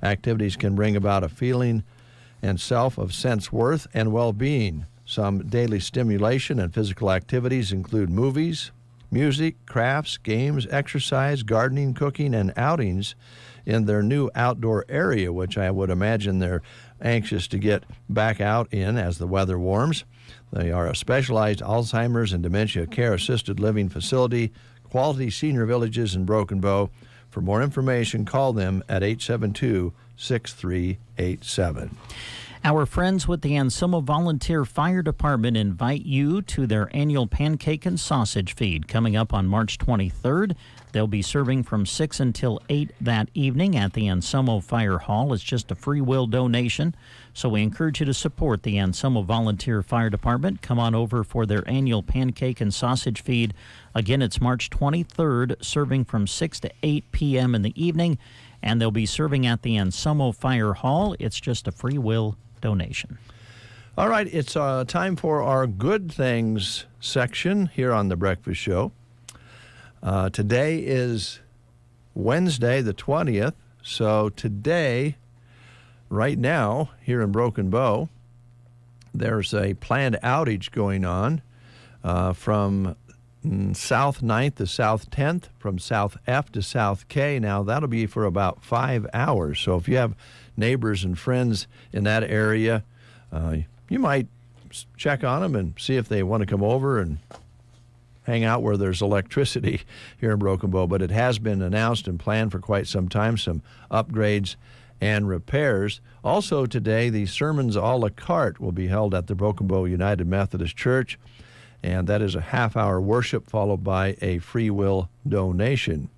Activities can bring about a feeling and self of sense worth and well-being. Some daily stimulation and physical activities include movies, music, crafts, games, exercise, gardening, cooking, and outings in their new outdoor area, which I would imagine they're anxious to get back out in as the weather warms. They are a specialized Alzheimer's and dementia care assisted living facility, Quality Senior Villages in Broken Bow. For more information, call them at 872-6387. Our friends with the Anselmo Volunteer Fire Department invite you to their annual pancake and sausage feed coming up on March 23rd. They'll be serving from 6 until 8 that evening at the Anselmo Fire Hall. It's just a free will donation, so we encourage you to support the Anselmo Volunteer Fire Department. Come on over for their annual pancake and sausage feed. Again, it's March 23rd, serving from 6 to 8 p.m. in the evening, and they'll be serving at the Anselmo Fire Hall. It's just a free will donation. All right, it's time for our Good Things section here on The Breakfast Show. Today is Wednesday, the 20th. So today, right now, here in Broken Bow, there's a planned outage going on from South 9th to South 10th, from South F to South K. Now, that'll be for about 5 hours. So if you have neighbors and friends in that area, you might check on them and see if they want to come over and hang out where there's electricity here in Broken Bow. But it has been announced and planned for quite some time, some upgrades and repairs. Also today, the sermons a la carte will be held at the Broken Bow United Methodist Church, and that is a half-hour worship followed by a free will donation.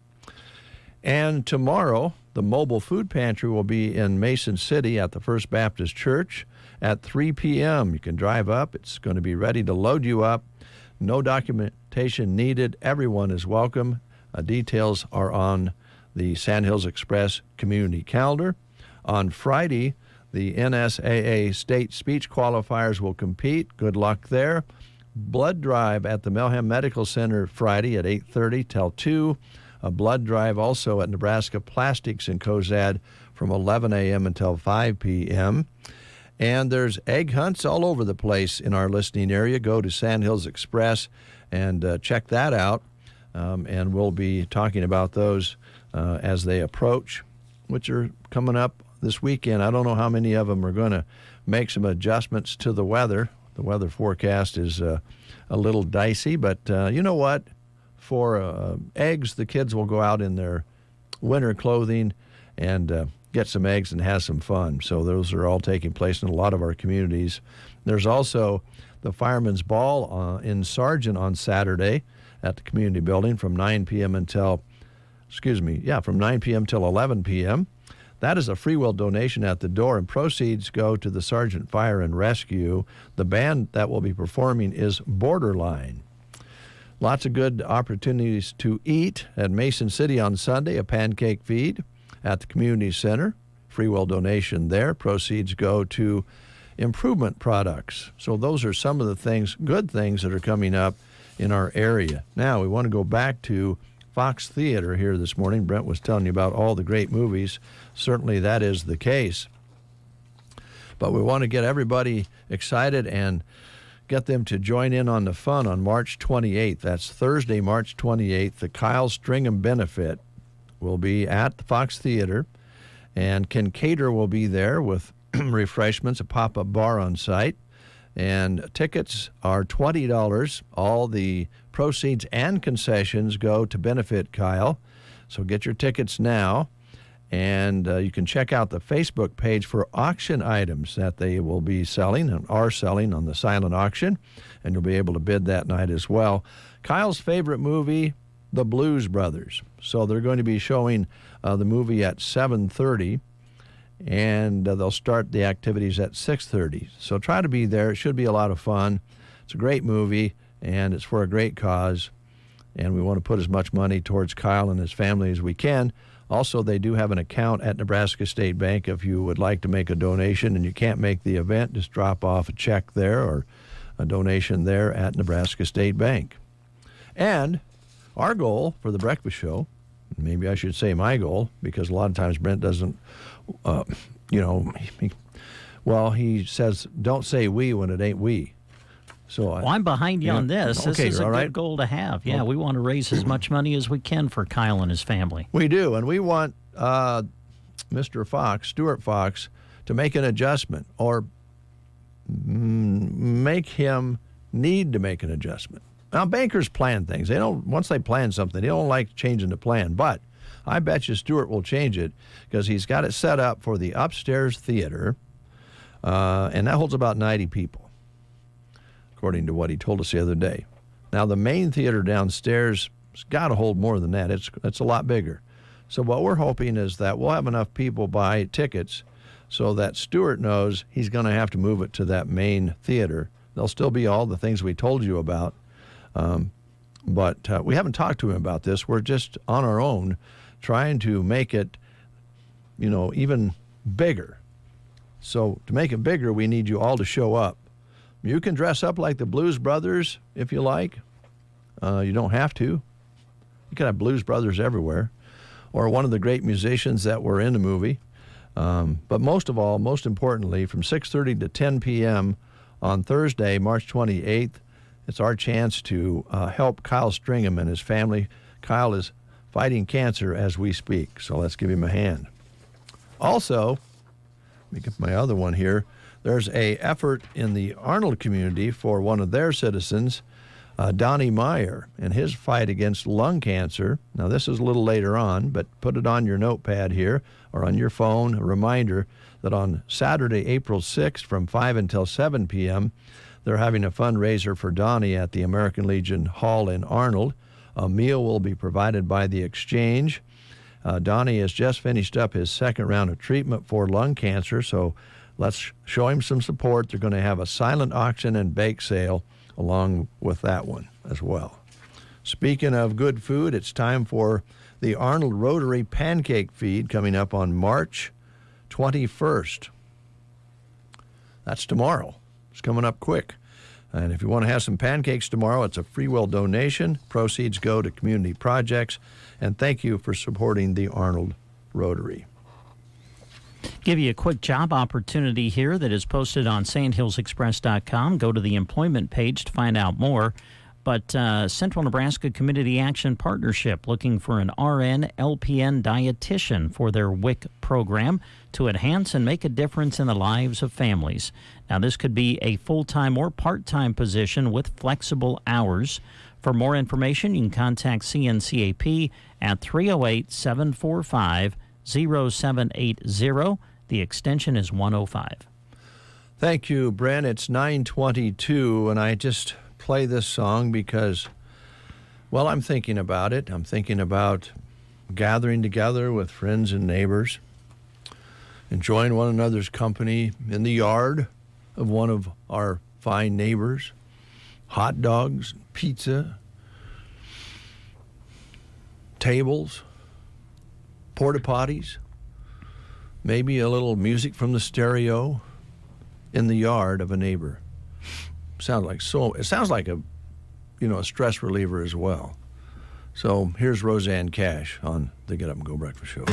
And tomorrow, the mobile food pantry will be in Mason City at the First Baptist Church at 3 p.m. You can drive up. It's going to be ready to load you up. No documentation needed. Everyone is welcome. Details are on the Sandhills Express community calendar. On Friday, the NSAA state speech qualifiers will compete. Good luck there. Blood drive at the Melham Medical Center Friday at 8:30 till 2. A blood drive also at Nebraska Plastics in Cozad from 11 a.m. until 5 p.m. And there's egg hunts all over the place in our listening area. Go to Sandhills Express and check that out. And we'll be talking about those as they approach, which are coming up this weekend. I don't know how many of them are going to make some adjustments to the weather. The weather forecast is a little dicey, but you know what? For eggs, the kids will go out in their winter clothing and get some eggs and have some fun. So those are all taking place in a lot of our communities. There's also the Fireman's Ball in Sargent on Saturday at the community building from 9 p.m. until, from 9 p.m. till 11 p.m. That is a free will donation at the door, and proceeds go to the Sargent Fire and Rescue. The band that will be performing is Borderline. Lots of good opportunities to eat at Mason City on Sunday, a pancake feed at the community center. Free will donation there. Proceeds go to improvement products. So those are some of the things, good things that are coming up in our area. Now we want to go back to Fox Theater here this morning. Brent was telling you about all the great movies. Certainly that is the case. But we want to get everybody excited and get them to join in on the fun on March 28th. That's Thursday, March 28th. The Kyle Stringham Benefit will be at the Fox Theater, and Ken Cater will be there with refreshments, a pop-up bar on site, and tickets are $20. All the proceeds and concessions go to benefit Kyle, so get your tickets now. And you can check out the Facebook page for auction items that they will be selling and are selling on the silent auction, and you'll be able to bid that night as well. Kyle's favorite movie, The Blues Brothers. So they're going to be showing the movie at 7:30, and they'll start the activities at 6:30. So try to be there. It should be a lot of fun. It's a great movie, and it's for a great cause, and we want to put as much money towards Kyle and his family as we can. Also, they do have an account at Nebraska State Bank. If you would like to make a donation and you can't make the event, just drop off a check there or a donation there at Nebraska State Bank. And our goal for the breakfast show, maybe I should say my goal, because a lot of times Brent doesn't, he says, don't say we when it ain't we. So I'm behind you on this. This is a good goal to have. Yeah, we want to raise as much money as we can for Kyle and his family. We do, and we want Mr. Fox, Stuart Fox, to make an adjustment or make him need to make an adjustment. Now, bankers plan things. Once they plan something, they don't like changing the plan. But I bet you Stuart will change it because he's got it set up for the upstairs theater, and that holds about 90 people. According to what he told us the other day. Now, the main theater downstairs has got to hold more than that. It's a lot bigger. So what we're hoping is that we'll have enough people buy tickets so that Stuart knows he's going to have to move it to that main theater. There'll still be all the things we told you about, but we haven't talked to him about this. We're just on our own trying to make it, even bigger. So to make it bigger, we need you all to show up. You can dress up like the Blues Brothers if you like. You don't have to. You can have Blues Brothers everywhere, or one of the great musicians that were in the movie. But most importantly, from 6:30 to 10 p.m. on Thursday, March 28th, it's our chance to help Kyle Stringham and his family. Kyle is fighting cancer as we speak, so let's give him a hand. Also, let me get my other one here. There's a effort in the Arnold community for one of their citizens, Donnie Meyer, in his fight against lung cancer. Now, this is a little later on, but put it on your notepad here or on your phone, a reminder that on Saturday, April 6th from 5 until 7 p.m., they're having a fundraiser for Donnie at the American Legion Hall in Arnold. A meal will be provided by the Exchange. Donnie has just finished up his second round of treatment for lung cancer, so let's show him some support. They're going to have a silent auction and bake sale along with that one as well. Speaking of good food, it's time for the Arnold Rotary Pancake Feed coming up on March 21st. That's tomorrow. It's coming up quick. And if you want to have some pancakes tomorrow, it's a free will donation. Proceeds go to community projects. And thank you for supporting the Arnold Rotary. Give you a quick job opportunity here that is posted on sandhillsexpress.com. Go to the employment page to find out more. But Central Nebraska Community Action Partnership looking for an RN, LPN dietitian for their WIC program to enhance and make a difference in the lives of families. Now, this could be a full-time or part-time position with flexible hours. For more information, you can contact CNCAP at 308-745-0780. The extension is 105. Thank you, Brent. It's 9:22, and I just play this song because, well, I'm thinking about it. I'm thinking about gathering together with friends and neighbors, enjoying one another's company in the yard of one of our fine neighbors, hot dogs, pizza, tables, porta potties, maybe a little music from the stereo in the yard of a neighbor. It sounds like a stress reliever as well. So here's Roseanne Cash on the Get Up and Go Breakfast Show.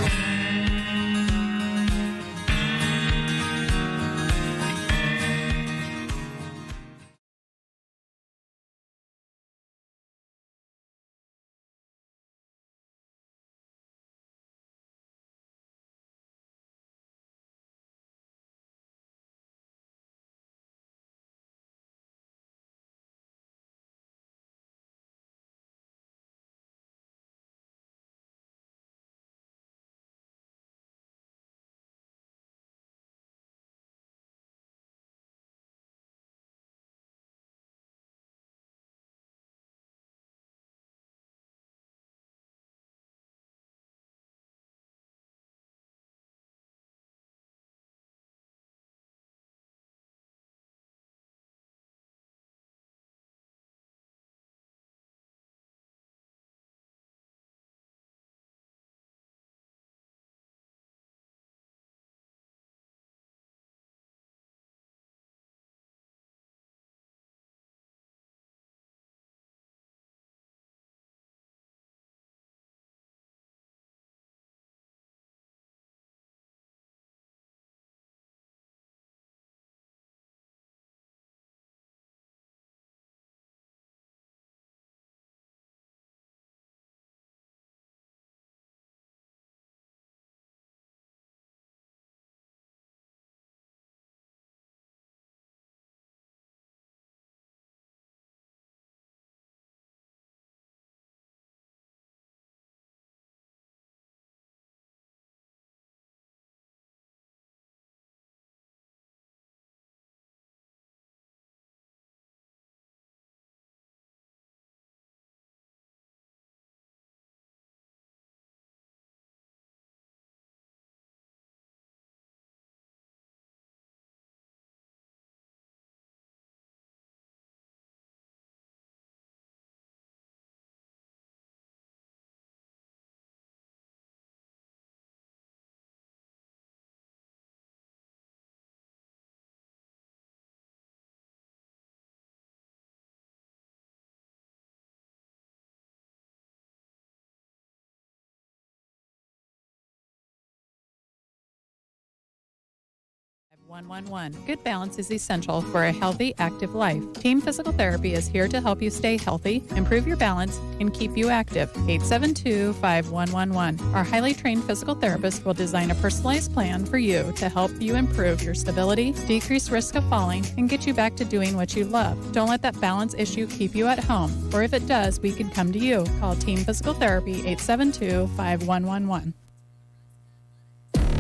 111. Good balance is essential for a healthy, active life. Team Physical Therapy is here to help you stay healthy, improve your balance, and keep you active. 872-5111. Our highly trained physical therapist will design a personalized plan for you to help you improve your stability, decrease risk of falling, and get you back to doing what you love. Don't let that balance issue keep you at home, or if it does, we can come to you. Call Team Physical Therapy 872-5111.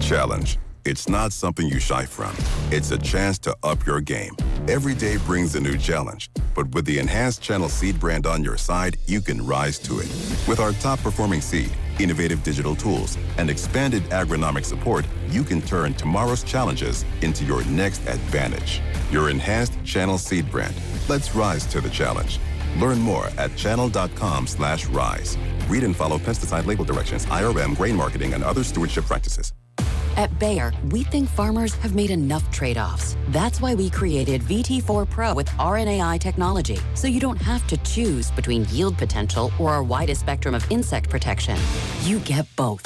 Challenge. It's not something you shy from. It's a chance to up your game. Every day brings a new challenge, but with the enhanced Channel Seed brand on your side, you can rise to it. With our top-performing seed, innovative digital tools, and expanded agronomic support, you can turn tomorrow's challenges into your next advantage. Your enhanced Channel Seed brand. Let's rise to the challenge. Learn more at channel.com/rise. Read and follow pesticide label directions, IRM, grain marketing, and other stewardship practices. At Bayer, we think farmers have made enough trade-offs. That's why we created VT4 Pro with RNAi technology, so you don't have to choose between yield potential or our widest spectrum of insect protection. You get both.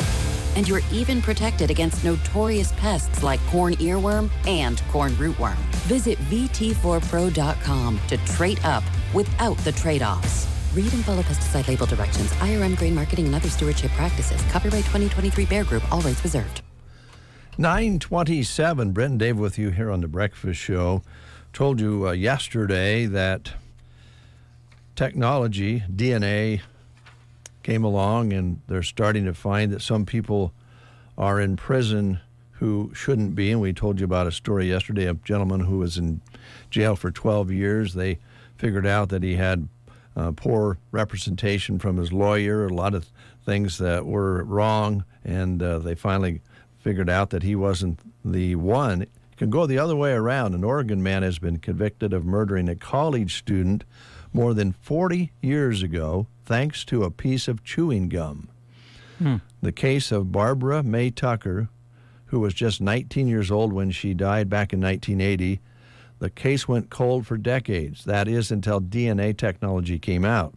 And you're even protected against notorious pests like corn earworm and corn rootworm. Visit VT4Pro.com to trade up without the trade-offs. Read and follow pesticide label directions, IRM, grain marketing, and other stewardship practices. Copyright 2023 Bayer Group, all rights reserved. 9:27, Brent and Dave with you here on The Breakfast Show. Told you yesterday that technology, DNA, came along, and they're starting to find that some people are in prison who shouldn't be. And we told you about a story yesterday, a gentleman who was in jail for 12 years. They figured out that he had poor representation from his lawyer, a lot of things that were wrong, and they finally figured out that he wasn't the one. It can go the other way around. An Oregon man has been convicted of murdering a college student more than 40 years ago, thanks to a piece of chewing gum. The case of Barbara Mae Tucker, who was just 19 years old when she died back in 1980, the case went cold for decades. That is, until DNA technology came out.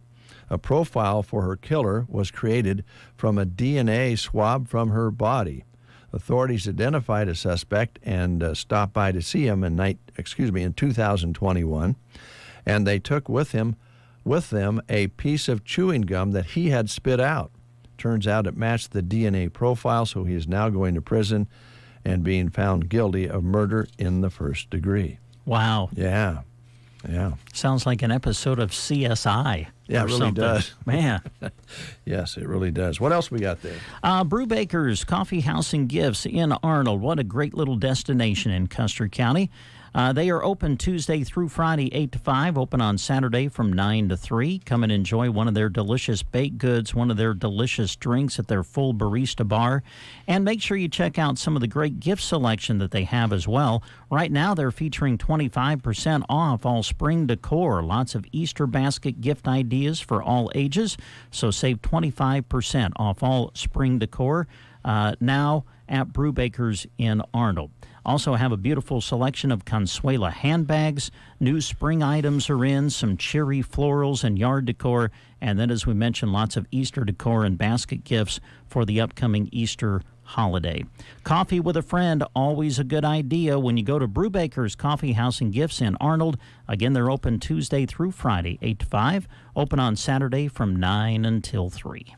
A profile for her killer was created from a DNA swab from her body. Authorities identified a suspect and stopped by to see him in 2021, and they took with them a piece of chewing gum that he had spit out. Turns out it matched the DNA profile, so he is now going to prison and being found guilty of murder in the first degree. Wow. Yeah. Sounds like an episode of CSI. Yeah, it really something. does. Man. Yes, it really does. What else we got there? Brewbaker's Coffee House and Gifts in Arnold. What a great little destination in Custer County. They are open Tuesday through Friday, 8 to 5, open on Saturday from 9 to 3. Come and enjoy one of their delicious baked goods, one of their delicious drinks at their full barista bar. And make sure you check out some of the great gift selection that they have as well. Right now, they're featuring 25% off all spring decor. Lots of Easter basket gift ideas for all ages. So save 25% off all spring decor now at Brewbaker's in Arnold. Also have a beautiful selection of Consuela handbags. New spring items are in, some cheery florals and yard decor. And then, as we mentioned, lots of Easter decor and basket gifts for the upcoming Easter holiday. Coffee with a friend, always a good idea when you go to Brewbaker's Coffee House and Gifts in Arnold. Again, they're open Tuesday through Friday, 8 to 5. Open on Saturday from 9 until 3.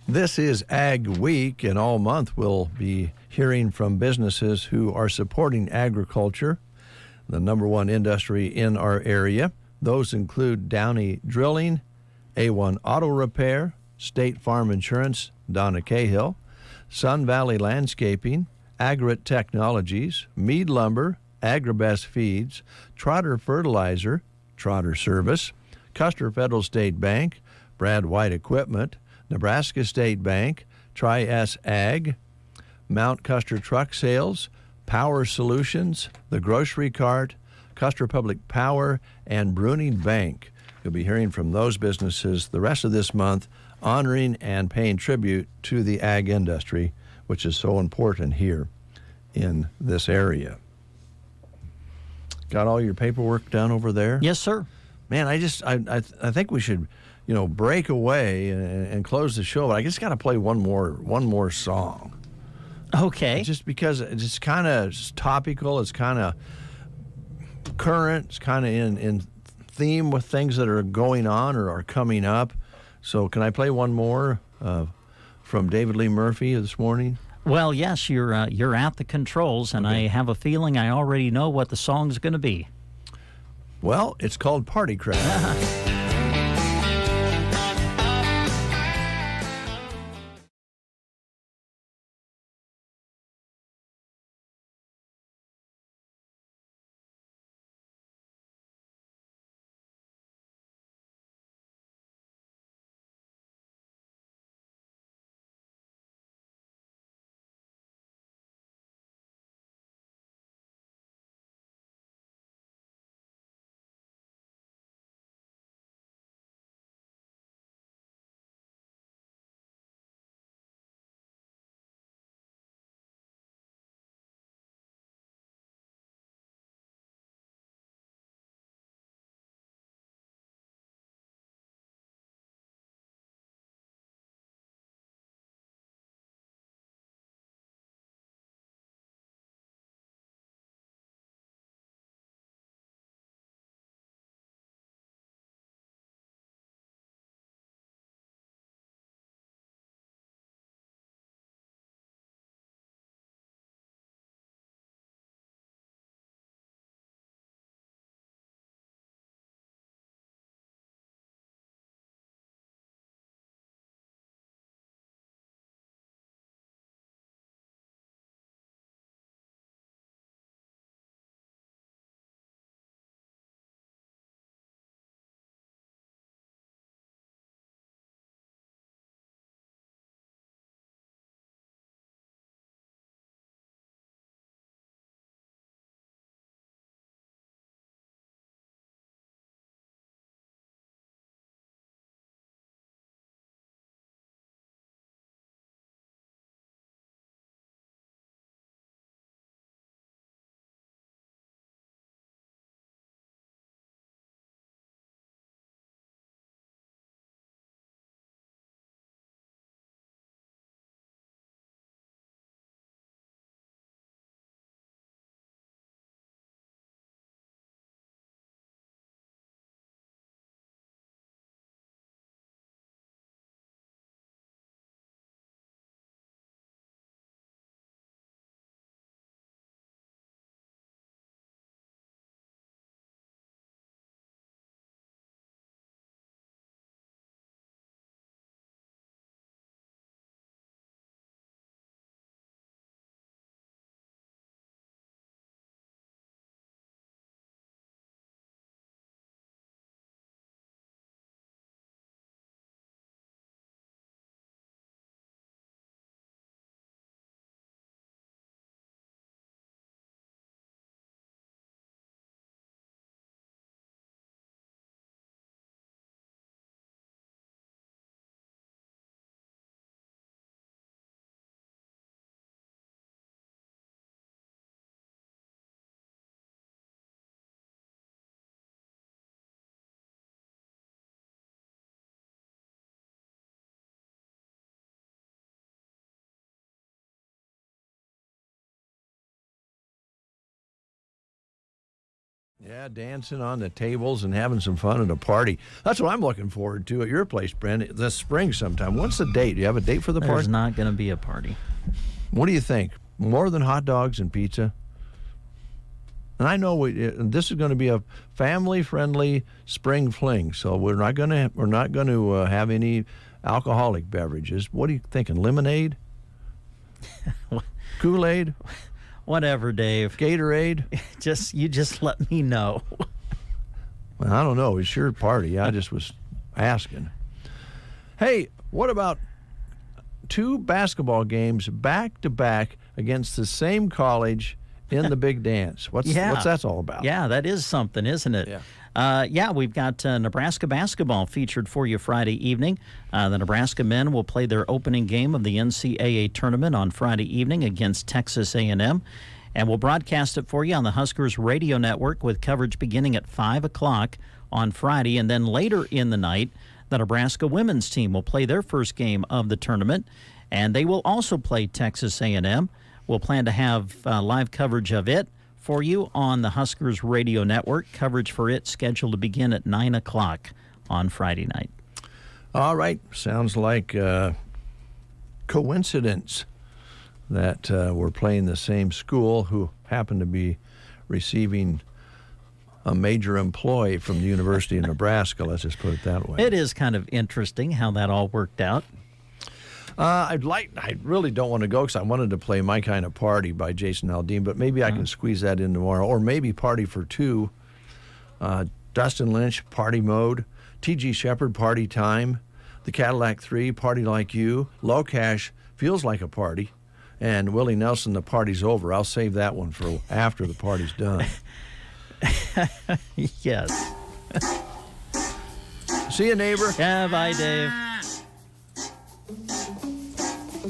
This is Ag Week, and all month we'll be hearing from businesses who are supporting agriculture, the number one industry in our area. Those include Downey Drilling, A1 Auto Repair, State Farm Insurance, Donna Cahill, Sun Valley Landscaping, Agrit Technologies, Mead Lumber, Agribest Feeds, Trotter Fertilizer, Trotter Service, Custer Federal State Bank, Brad White Equipment, Nebraska State Bank, Tri-S Ag, Mount Custer Truck Sales, Power Solutions, The Grocery Cart, Custer Public Power, and Bruning Bank. You'll be hearing from those businesses the rest of this month, honoring and paying tribute to the ag industry, which is so important here in this area. Got all your paperwork done over there? Yes, sir. Man, I think we should, break away and close the show, but I just got to play one more song. Okay. Just because it's kind of topical, it's kind of current, it's kind of in theme with things that are going on or are coming up. So can I play one more from David Lee Murphy this morning? Well, yes, you're at the controls, and I have a feeling I already know what the song's going to be. Well, it's called Party Crowd. Yeah, dancing on the tables and having some fun at a party. That's what I'm looking forward to at your place, Brent, this spring sometime. What's the date? Do you have a date for the party? There's not going to be a party. What do you think? More than hot dogs and pizza? And I know this is going to be a family-friendly spring fling, so we're not going to have any alcoholic beverages. What are you thinking? Lemonade? Kool-Aid? Whatever, Dave. Gatorade? You just let me know. Well, I don't know. It's your party. I just was asking. Hey, what about 2 basketball games back-to-back against the same college in the big dance? What's that all about? Yeah, that is something, isn't it? Yeah. We've got Nebraska basketball featured for you Friday evening. The Nebraska men will play their opening game of the NCAA tournament on Friday evening against Texas A&M. And we'll broadcast it for you on the Huskers radio network with coverage beginning at 5 o'clock on Friday. And then later in the night, the Nebraska women's team will play their first game of the tournament. And they will also play Texas A&M. We'll plan to have live coverage of it for you on the Huskers Radio Network. Coverage for it scheduled to begin at 9 o'clock on Friday night. All right. Sounds like coincidence that we're playing the same school who happen to be receiving a major employee from the University of Nebraska. Let's just put it that way. It is kind of interesting how that all worked out. I really don't want to go because I wanted to play My Kind of Party by Jason Aldean, but maybe I can squeeze that in tomorrow. Or maybe Party for Two, Dustin Lynch, Party Mode, T.G. Shepard, Party Time, The Cadillac 3, Party Like You, Low Cash, Feels Like a Party, and Willie Nelson, The Party's Over. I'll save that one for after the party's done. Yes. See you, neighbor. Yeah, bye, Dave.